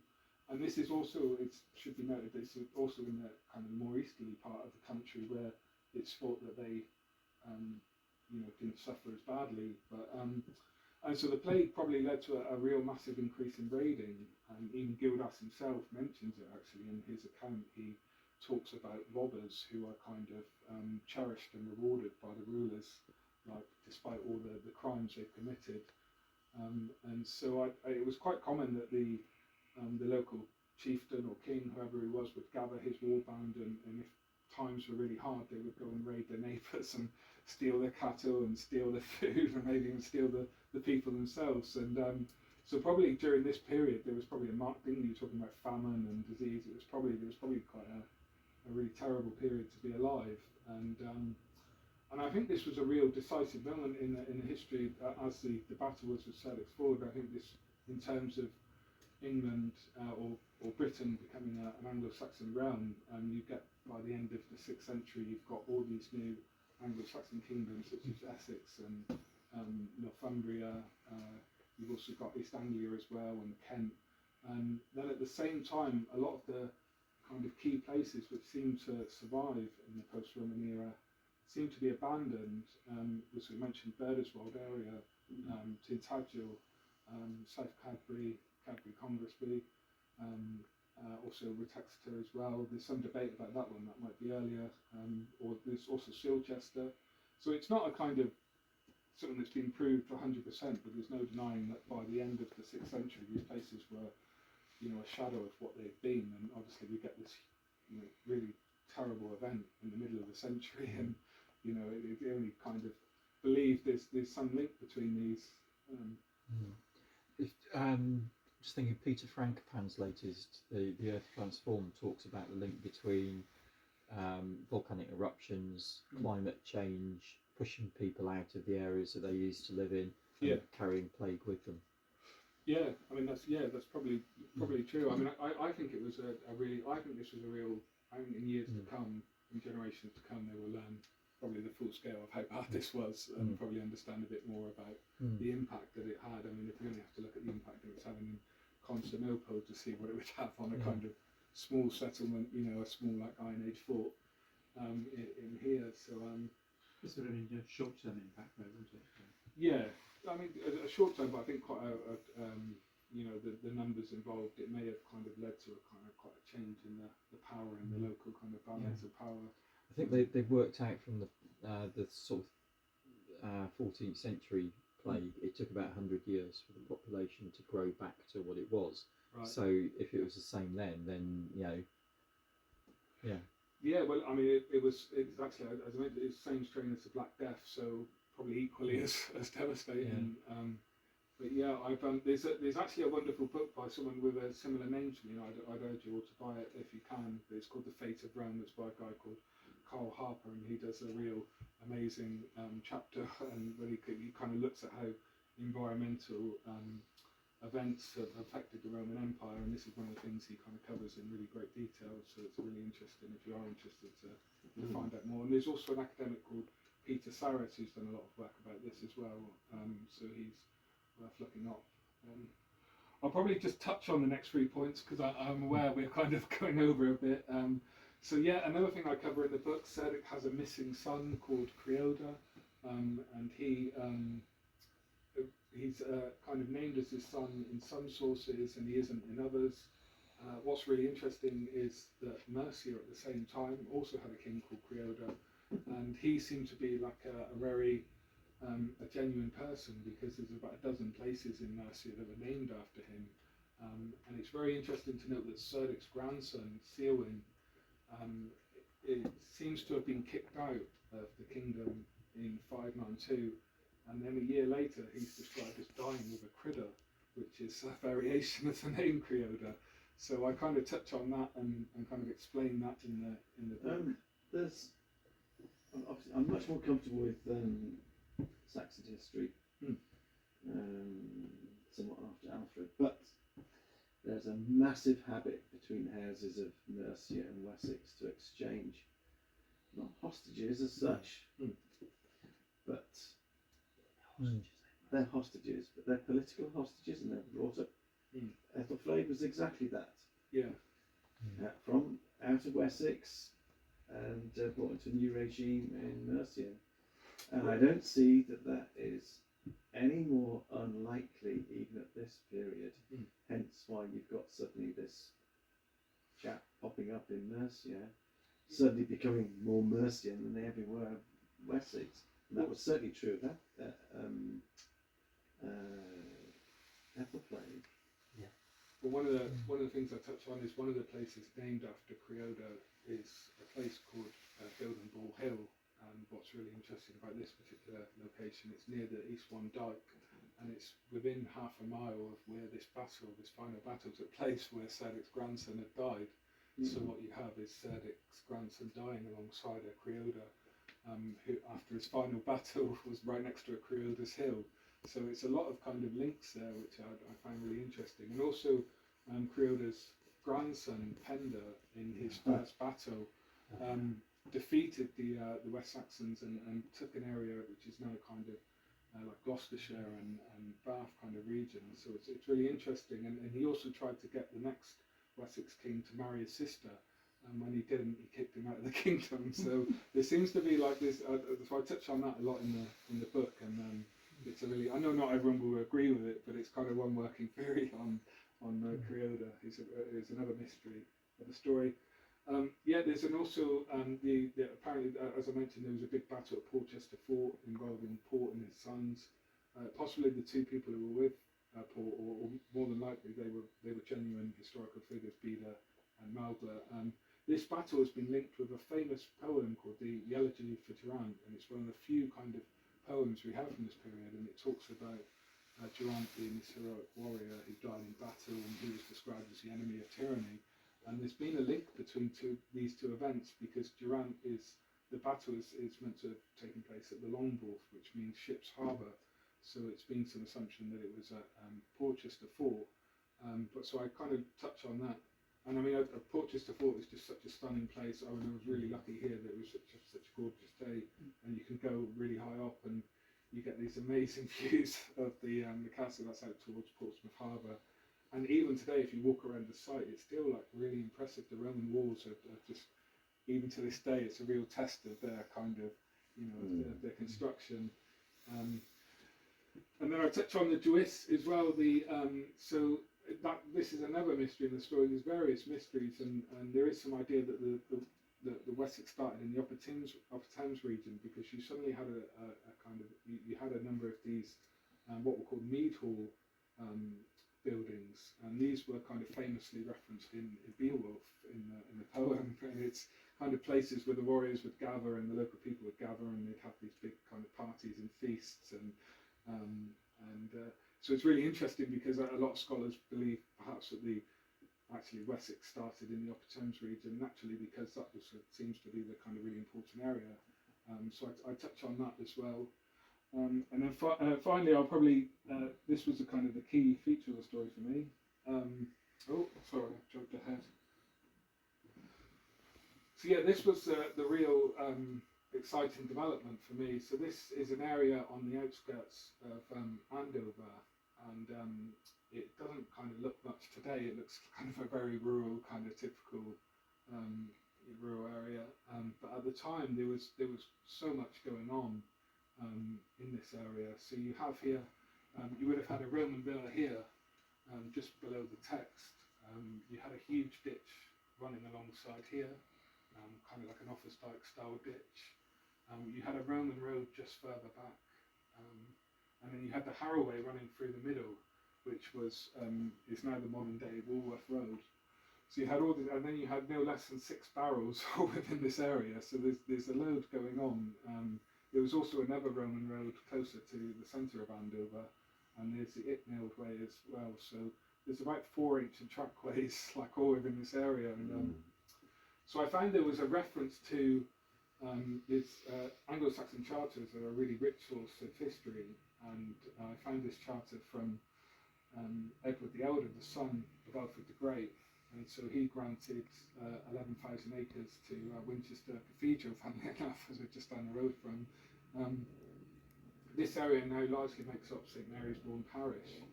and this is also, it should be noted, this is also in the kind of more easterly part of the country where it's thought that they didn't suffer as badly. But and so the plague probably led to a real massive increase in raiding, and even Gildas himself mentions it actually in his account. He talks about robbers who are kind of cherished and rewarded by the rulers, like despite all the crimes they've committed. And so it was quite common that the local chieftain or king, whoever he was, would gather his war band, and if times were really hard, they would go and raid their neighbours and steal their cattle and steal their food, and maybe even steal the people themselves. And so probably during this period there was probably a marked thing. You were talking about famine and disease. There was probably quite a really terrible period to be alive. And I think this was a real decisive moment in the history as the battle was with CERDIC forward. I think this, in terms of England or Britain becoming an Anglo-Saxon realm, you get by the end of the 6th century, you've got all these new Anglo-Saxon kingdoms such as Essex and Northumbria. You've also got East Anglia as well, and Kent. And then at the same time, a lot of the kind of key places which seem to survive in the post-Roman era seem to be abandoned. As we mentioned, Burdeswold area, Tintagel, South Cadbury, Congressby, also Retexeter as well. There's some debate about that one, that might be earlier, or there's also Silchester. So it's not a kind of something that's been proved 100%, but there's no denying that by the end of the 6th century, these places were, a shadow of what they've been. And obviously we get this, really terrible event in the middle of the century, and it only kind of believe there's some link between these. Just thinking, Peter Frankopan's latest, the Earth Transformed, talks about the link between volcanic eruptions, climate change, pushing people out of the areas that they used to live in, and carrying plague with them. Yeah, I mean that's probably true. I mean, I think it was I think this was a real. I think in years to come, in generations to come, they will learn probably the full scale of how bad this was, and probably understand a bit more about the impact that it had. I mean, if we only have to look at the impact it was having in Constantinople to see what it would have on a kind of small settlement, a small like Iron Age fort in here. So This would have been a short-term impact, though, wouldn't it? Yeah, I mean, a short term, but I think quite you know, the numbers involved, it may have kind of led to a kind of quite a change in the power and the local kind of balance of power. I think they've worked out from the sort of 14th century plague, it took about 100 years for the population to grow back to what it was. Right. So if it was the same then you know, yeah. Yeah, well, I mean, it's actually, as I mentioned, it's the same strain as the Black Death, so probably equally as devastating. Yeah. But yeah, there's actually a wonderful book by someone with a similar name to me. I'd urge you all to buy it if you can. It's called The Fate of Rome. It's by a guy called Carl Harper, and he does a real amazing chapter, and when he kind of looks at how environmental events have affected the Roman Empire, and this is one of the things he kind of covers in really great detail. So it's really interesting if you are interested to find out more. And there's also an academic called Peter Saris who's done a lot of work about this as well. So he's worth looking up. I'll probably just touch on the next 3 points because I'm aware we're kind of going over a bit. So yeah, another thing I cover in the book, CERDIC has a missing son called Creoda, and he's kind of named as his son in some sources and he isn't in others. What's really interesting is that Mercia at the same time also had a king called Creoda, and he seemed to be like a very a genuine person, because there's about a dozen places in Mercia that were named after him. And it's very interesting to note that CERDIC's grandson, Ceolwyn, it seems to have been kicked out of the kingdom in 592, and then a year later he's described as dying with a cridder, which is a variation of the name Creoda. So I kind of touch on that and kind of explain that in the book. There's obviously, I'm much more comfortable with Saxon history, somewhat after Alfred, but there's a massive habit between the houses of Mercia and Wessex to exchange, not hostages as such, but they're hostages, but they're political hostages, and they're brought up. Ethelflaed was exactly that. Yeah. From out of Wessex and brought into a new regime in Mercia. And I don't see that is any more unlikely even at this period. Hence why you've got suddenly this chap popping up in Mercia, suddenly becoming more Mercian than they ever were Wessex. And that was certainly true of that Ethelflaed. But one of the things I touch on is one of the places named after Creoda is a place called Gildenball Hill. And what's really interesting about this particular location, it's near the East One Dyke, and it's within half a mile of where this final battle took place, where CERDIC's grandson had died. So what you have is CERDIC's grandson dying alongside a Creoda, who after his final battle was right next to a Creoda's hill. So it's a lot of kind of links there, which I find really interesting. And also Creoda's grandson, Penda, in his first battle, defeated the West Saxons and took an area which is now kind of like Gloucestershire and Bath kind of region. So it's really interesting. And he also tried to get the next Wessex king to marry his sister, and when he didn't, he kicked him out of the kingdom. So there seems to be like this. So I touch on that a lot in the book, and it's a really, I know not everyone will agree with it, but it's kind of one working theory on Creoda. It's another mystery of the story. There's also apparently, as I mentioned, there was a big battle at Portchester Fort involving Port and his sons. Possibly the two people who were with Port, or more than likely they were genuine historical figures, Beda and Malgler. This battle has been linked with a famous poem called the Elegy for Durant, and it's one of the few kind of poems we have from this period, and it talks about Durant being this heroic warrior who died in battle, and he was described as the enemy of tyranny. And there's been a link between these two events, because Durant the battle is meant to have taken place at the Longbourth, which means ship's harbour. So it's been some assumption that it was at Portchester Fort. But so I kind of touch on that. And I mean, Portchester Fort is just such a stunning place. I was really lucky here that it was such a gorgeous day, and you can go really high up and you get these amazing views of the castle that's out towards Portsmouth Harbour. And even today, if you walk around the site, it's still like really impressive. The Roman walls are just, even to this day, it's a real test of their kind of, of their construction. And then I touch on the Jewess as well. So that this is another mystery in the story. There's various mysteries, and there is some idea that the Wessex started in the Upper Thames region, because you suddenly had a kind of you had a number of these what were called mead hall buildings, and these were kind of famously referenced in Beowulf in the poem. And it's kind of places where the warriors would gather and the local people would gather, and they'd have these big kind of parties and feasts, and so it's really interesting, because a lot of scholars believe perhaps that actually Wessex started in the Upper Thames region naturally, because that seems to be the kind of really important area. So I touch on that as well. And then finally, I'll probably this was the kind of the key feature of the story for me. Sorry, I jumped ahead. So yeah, this was the real exciting development for me. So this is an area on the outskirts of Andover, and it doesn't kind of look much today. It looks kind of a very rural, kind of typical rural area. But at the time, there was so much going on in this area. So you have here, you would have had a Roman villa here, just below the text. You had a huge ditch running alongside here, kind of like an office dyke style ditch. You had a Roman road just further back, and then you had the Harroway running through the middle, which was is now the modern day Walworth Road. So you had all this, and then you had no less than 6 barrows all within this area. So there's a load going on. There was also another Roman road closer to the centre of Andover, and there's the Itnailed Way as well. So there's about 4 ancient trackways, like all within this area. And so I found there was a reference to these Anglo-Saxon charters are a really rich source of history, and I found this charter from Edward the Elder, the son of Alfred the Great, and so he granted 11,000 acres to Winchester Cathedral, funnily enough, as we're just down the road from. This area now largely makes up St Mary's Bourne Parish,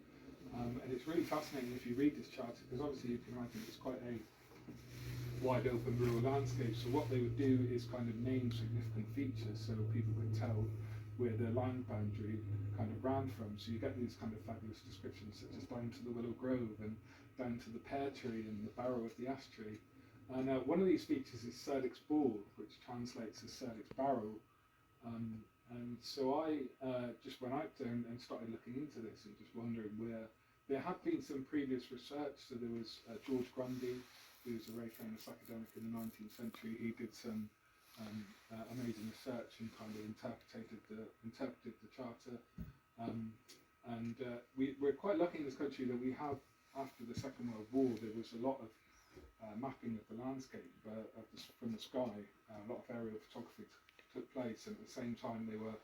and it's really fascinating if you read this charter, because obviously you can imagine it's quite a wide open rural landscape. So what they would do is kind of name significant features so people could tell where the land boundary kind of ran from. So you get these kind of fabulous descriptions, such as down to the Willow Grove and down to the pear tree and the barrow of the ash tree. And one of these features is CERDIC's Ball, which translates as CERDIC's Barrow. And so I just went out there and started looking into this and just wondering where there had been some previous research. So there was George Grundy, who was a very famous academic in the 19th century. He did some amazing research and kind of interpreted the charter. We're quite lucky in this country that we have, after the Second World War, there was a lot of mapping of the landscape from the sky. A lot of aerial photography took place, and at the same time they were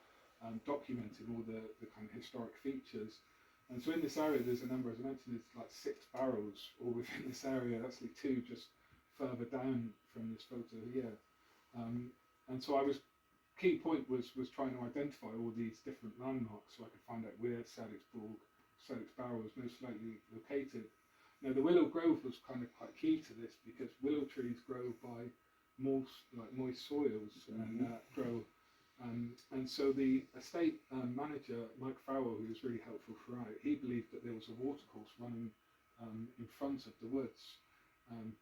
documenting all the kind of historic features. And so in this area, there's a number, as I mentioned, there's like 6 barrows all within this area. That's like 2 just further down from this photo here. And so key point was trying to identify all these different landmarks so I could find out where CERDIC's Barrow was most likely located. Now the Willow Grove was kind of quite key to this, because willow trees grow by moist soils and grow. And so the estate manager, Mike Farrell, who was really helpful throughout, he believed that there was a watercourse running in front of the woods,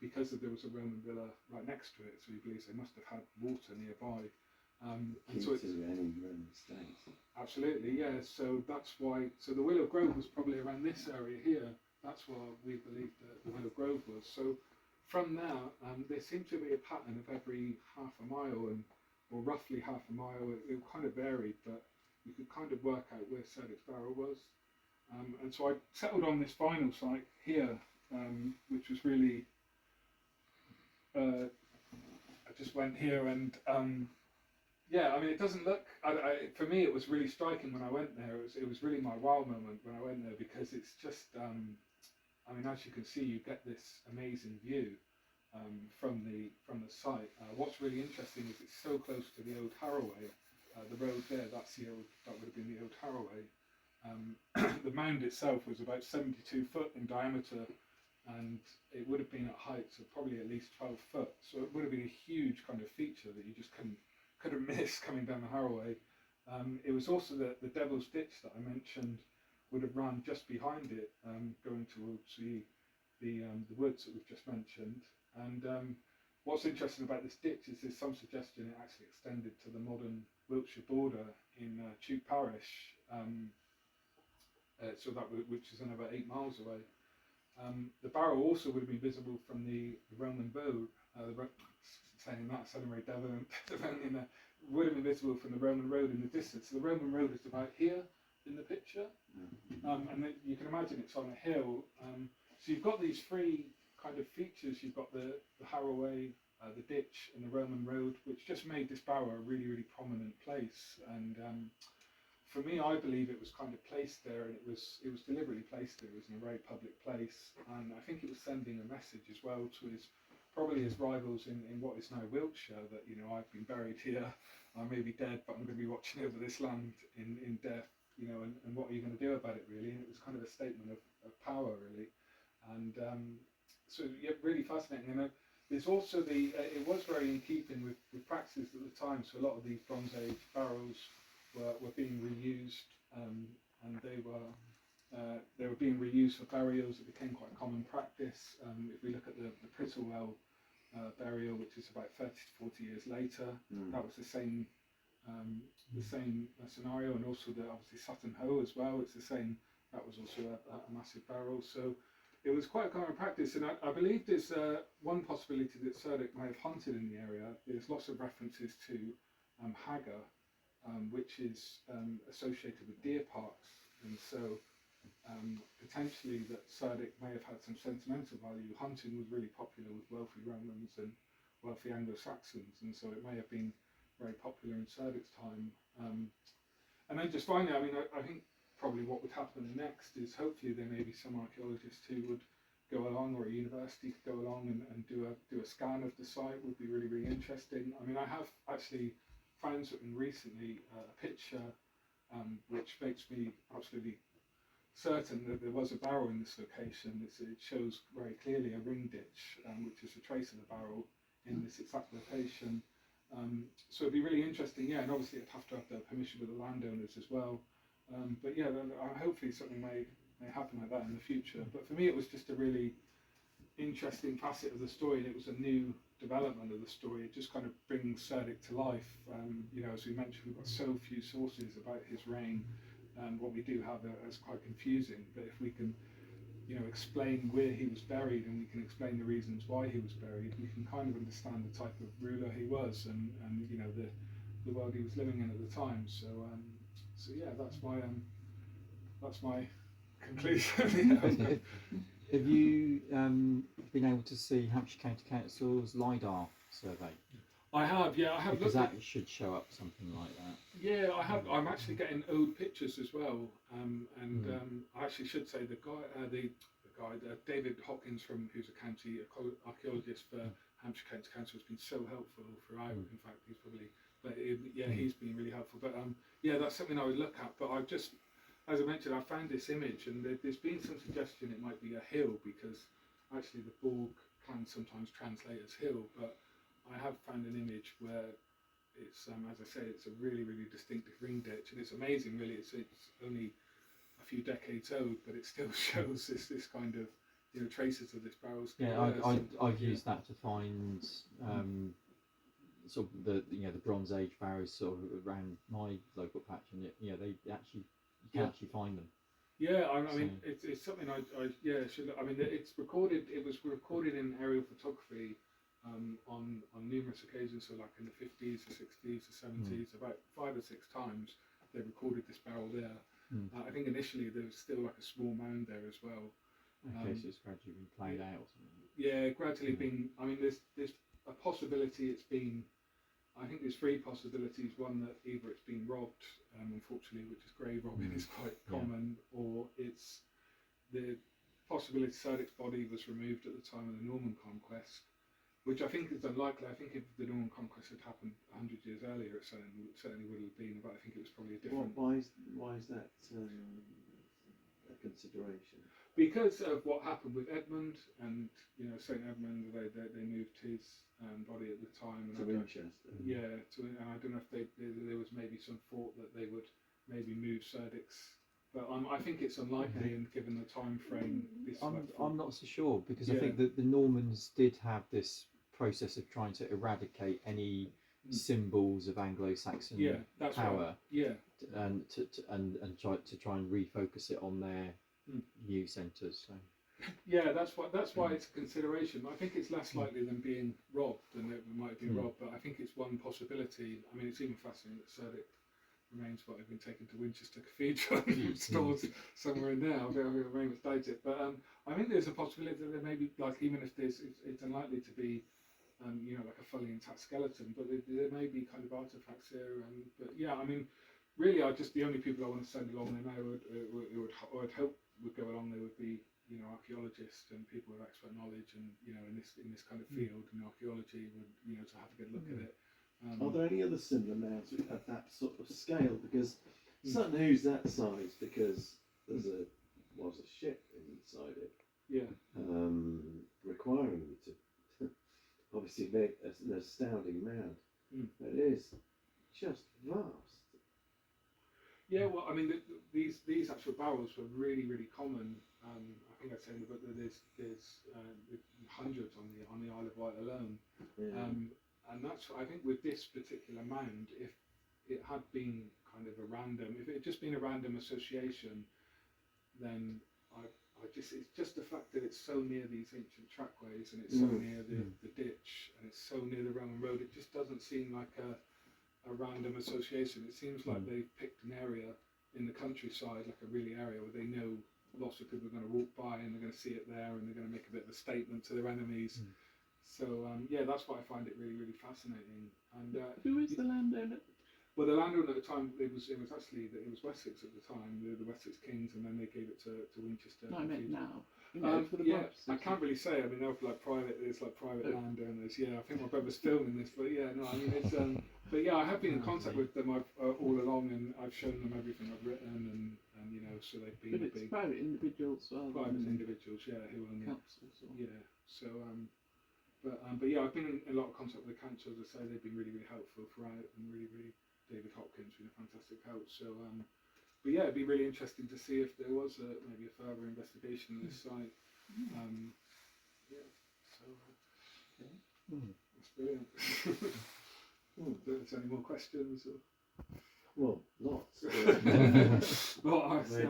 because there was a Roman villa right next to it, so he believes they must have had water nearby. And so it's any Roman estate. Absolutely, yeah. So that's why. So the Willow Grove was probably around this area here. That's where we believe that the Willow Grove was. So from there seemed to be a pattern of every half a mile or roughly half a mile. It kind of varied, but you could kind of work out where CERDIC's Barrow was. And so I settled on this final site here, which was really, I just went here and, yeah, I mean, it doesn't look, for me it was really striking when I went there. It was really my wow moment when I went there, because it's just, I mean, as you can see, you get this amazing view from the site. What's really interesting is it's so close to the old Harroway. The road there, that would have been the old Harroway. The mound itself was about 72 foot in diameter, and it would have been at heights of probably at least 12 foot. So it would have been a huge kind of feature that you just couldn't could have missed coming down the Harroway. It was also the Devil's Ditch that I mentioned would have run just behind it, going towards the woods that we've just mentioned. And what's interesting about this ditch is there's some suggestion it actually extended to the modern Wiltshire border in Tube Parish, which is another 8 miles away. The barrow also would have been visible from the Roman road. Saying that, sounding very deviant, would have been visible from the Roman road in the distance. So the Roman road is about here in the picture, and then you can imagine it's on a hill. So you've got these three kind of features. You've got the Harroway, the ditch, and the Roman road, which just made this barrow a really, really prominent place. And for me, I believe it was kind of placed there, and it was deliberately placed there. It was in a very public place, and I think it was sending a message as well to probably his rivals in what is now Wiltshire, that, you know, I've been buried here, I may be dead, but I'm going to be watching over this land in death, you know, and what are you going to do about it, really? And it was kind of a statement of power, really. And so, yeah, really fascinating. And there's also it was very in keeping with practices at the time, so a lot of these Bronze Age barrows were being reused, and they were being reused for burials. It became quite a common practice. If we look at the Prittlewell burial, which is about 30 to 40 years later, that was the same scenario, and also obviously Sutton Hoe as well. It's the same. That was also a massive barrel. So it was quite a common practice, and I believe there's one possibility that CERDIC may have hunted in the area. There's lots of references to Hagar, which is associated with deer parks, and so potentially that CERDIC may have had some sentimental value. Hunting was really popular with wealthy Romans and wealthy Anglo-Saxons, and so it may have been very popular in CERDIC's time. And then just finally, I mean, I think probably what would happen next is hopefully there may be some archaeologists who would go along, or a university could go along and do a scan of the site. Would be really, really interesting. I mean, I have actually found something recently, a picture which makes me absolutely certain that there was a barrow in this location. It shows very clearly a ring ditch, which is a trace of the barrow in this exact location. So it'd be really interesting, yeah, and obviously it'd have to have the permission of the landowners as well. But yeah, hopefully something may happen like that in the future. But for me, it was just a really interesting facet of the story, and it was a new development of the story. It just kind of brings CERDIC to life. You know, as we mentioned, we've got so few sources about his reign, and what we do have is quite confusing. But if we can, you know, explain where he was buried, and we can explain the reasons why he was buried, we can kind of understand the type of ruler he was, and you know, the world he was living in at the time. So yeah, that's my conclusion. Have you been able to see Hampshire County Council's LiDAR survey? I have, yeah, I have. Because that should show up something like that. Yeah, I have. I'm actually getting old pictures as well, I actually should say the guy, David Hopkins, who's a county archaeologist for Hampshire County Council, has been so helpful throughout. In fact, he's been really helpful. But yeah, that's something I would look at. But I've just, as I mentioned, I found this image, and there's been some suggestion it might be a hill, because actually the Borg can sometimes translate as hill, but I have found an image where it's, as I say, it's a really, really distinctive ring ditch, and it's amazing, really. It's only a few decades old, but it still shows this kind of, you know, traces of this barrel. Yeah, I've used that to find sort of the Bronze Age barrows sort of around my local patch, and you can actually find them. Yeah, I mean, it's something I should look. I mean, it's recorded. It was recorded in aerial photography on numerous occasions. So, like in the 50s, the 60s, the 70s, about 5 or 6 times they recorded this barrel there. I think initially there was still like a small mound there as well. Okay, so it's gradually been played out or something. Yeah, gradually been. I mean, there's a possibility it's been. I think there's 3 possibilities. One, that either it's been robbed, unfortunately, which is grave robbing is quite common, or it's the possibility CERDIC's body was removed at the time of the Norman conquest, which I think is unlikely. I think if the Norman conquest had happened 100 years earlier, it certainly would have been, but I think it was probably a different. Why is that? a consideration? Because of what happened with Edmund, and St Edmund, they moved his body at the time, and To Winchester. and I don't know if there was maybe some thought that they would maybe move CERDIC's, but I think it's unlikely, and given the time frame, I'm not so sure, because I Yeah. think that the Normans did have this process of trying to eradicate any symbols of Anglo-Saxon that's power, right. Yeah, and to try and refocus it on their new centres. So. yeah, that's why it's a consideration. I think it's less likely than being robbed than it might be robbed, but I think it's one possibility. I mean, it's even fascinating that CERDIC remains what have been taken to Winchester Cathedral and stored somewhere in there. I very much doubt it, but I think there's a possibility that there may be, like, even if it's unlikely to be, like a fully intact skeleton, but there may be kind of artifacts here. But yeah, I mean, really, the only people I want to send along there now I'd hope would go along there would be archaeologists and people with expert knowledge, and in this kind of field, and archaeology would to have a good look at it. Are there any other similar mounds at that sort of scale? Because Sutton Hoo's that size because was a ship inside it. Yeah. Requiring you to obviously make an astounding mound. It is just vast. Yeah, well, I mean, these actual barrels were really, really common. I think I said in the book that there's hundreds on the Isle of Wight alone. And that's, I think, with this particular mound, if it had been kind of if it had just been a random association, then it's just the fact that it's so near these ancient trackways, and it's so near the ditch, and it's so near the Roman road, it just doesn't seem like a random association. It seems like they've picked an area in the countryside, like a really area where they know lots of people are going to walk by, and they're going to see it there, and they're going to make a bit of a statement to their enemies. So that's why I find it really, really fascinating. And who is the landowner? well, the landowner at the time, it was Wessex at the time, the Wessex kings, and then they gave it to Winchester. No, I meant now. For the Yeah, purposes I can't really say. I mean, they're like private. It's like private landowners. Yeah, I think my brother's filming this, but yeah, no, I mean it's. But yeah, I have been in contact with them all along, and I've shown them everything I've written, and so they've been But it's private individuals rather private than individuals, yeah, who own councils. Or... Yeah, so but yeah, I've been in a lot of contact with the council. As I say, they've been really, really helpful throughout, and really, David Hopkins been a fantastic help. So but yeah, it'd be really interesting to see if there was maybe a further investigation on this site. Yeah, so that's brilliant. If there's any more questions? Or... Well, lots. Well, I see.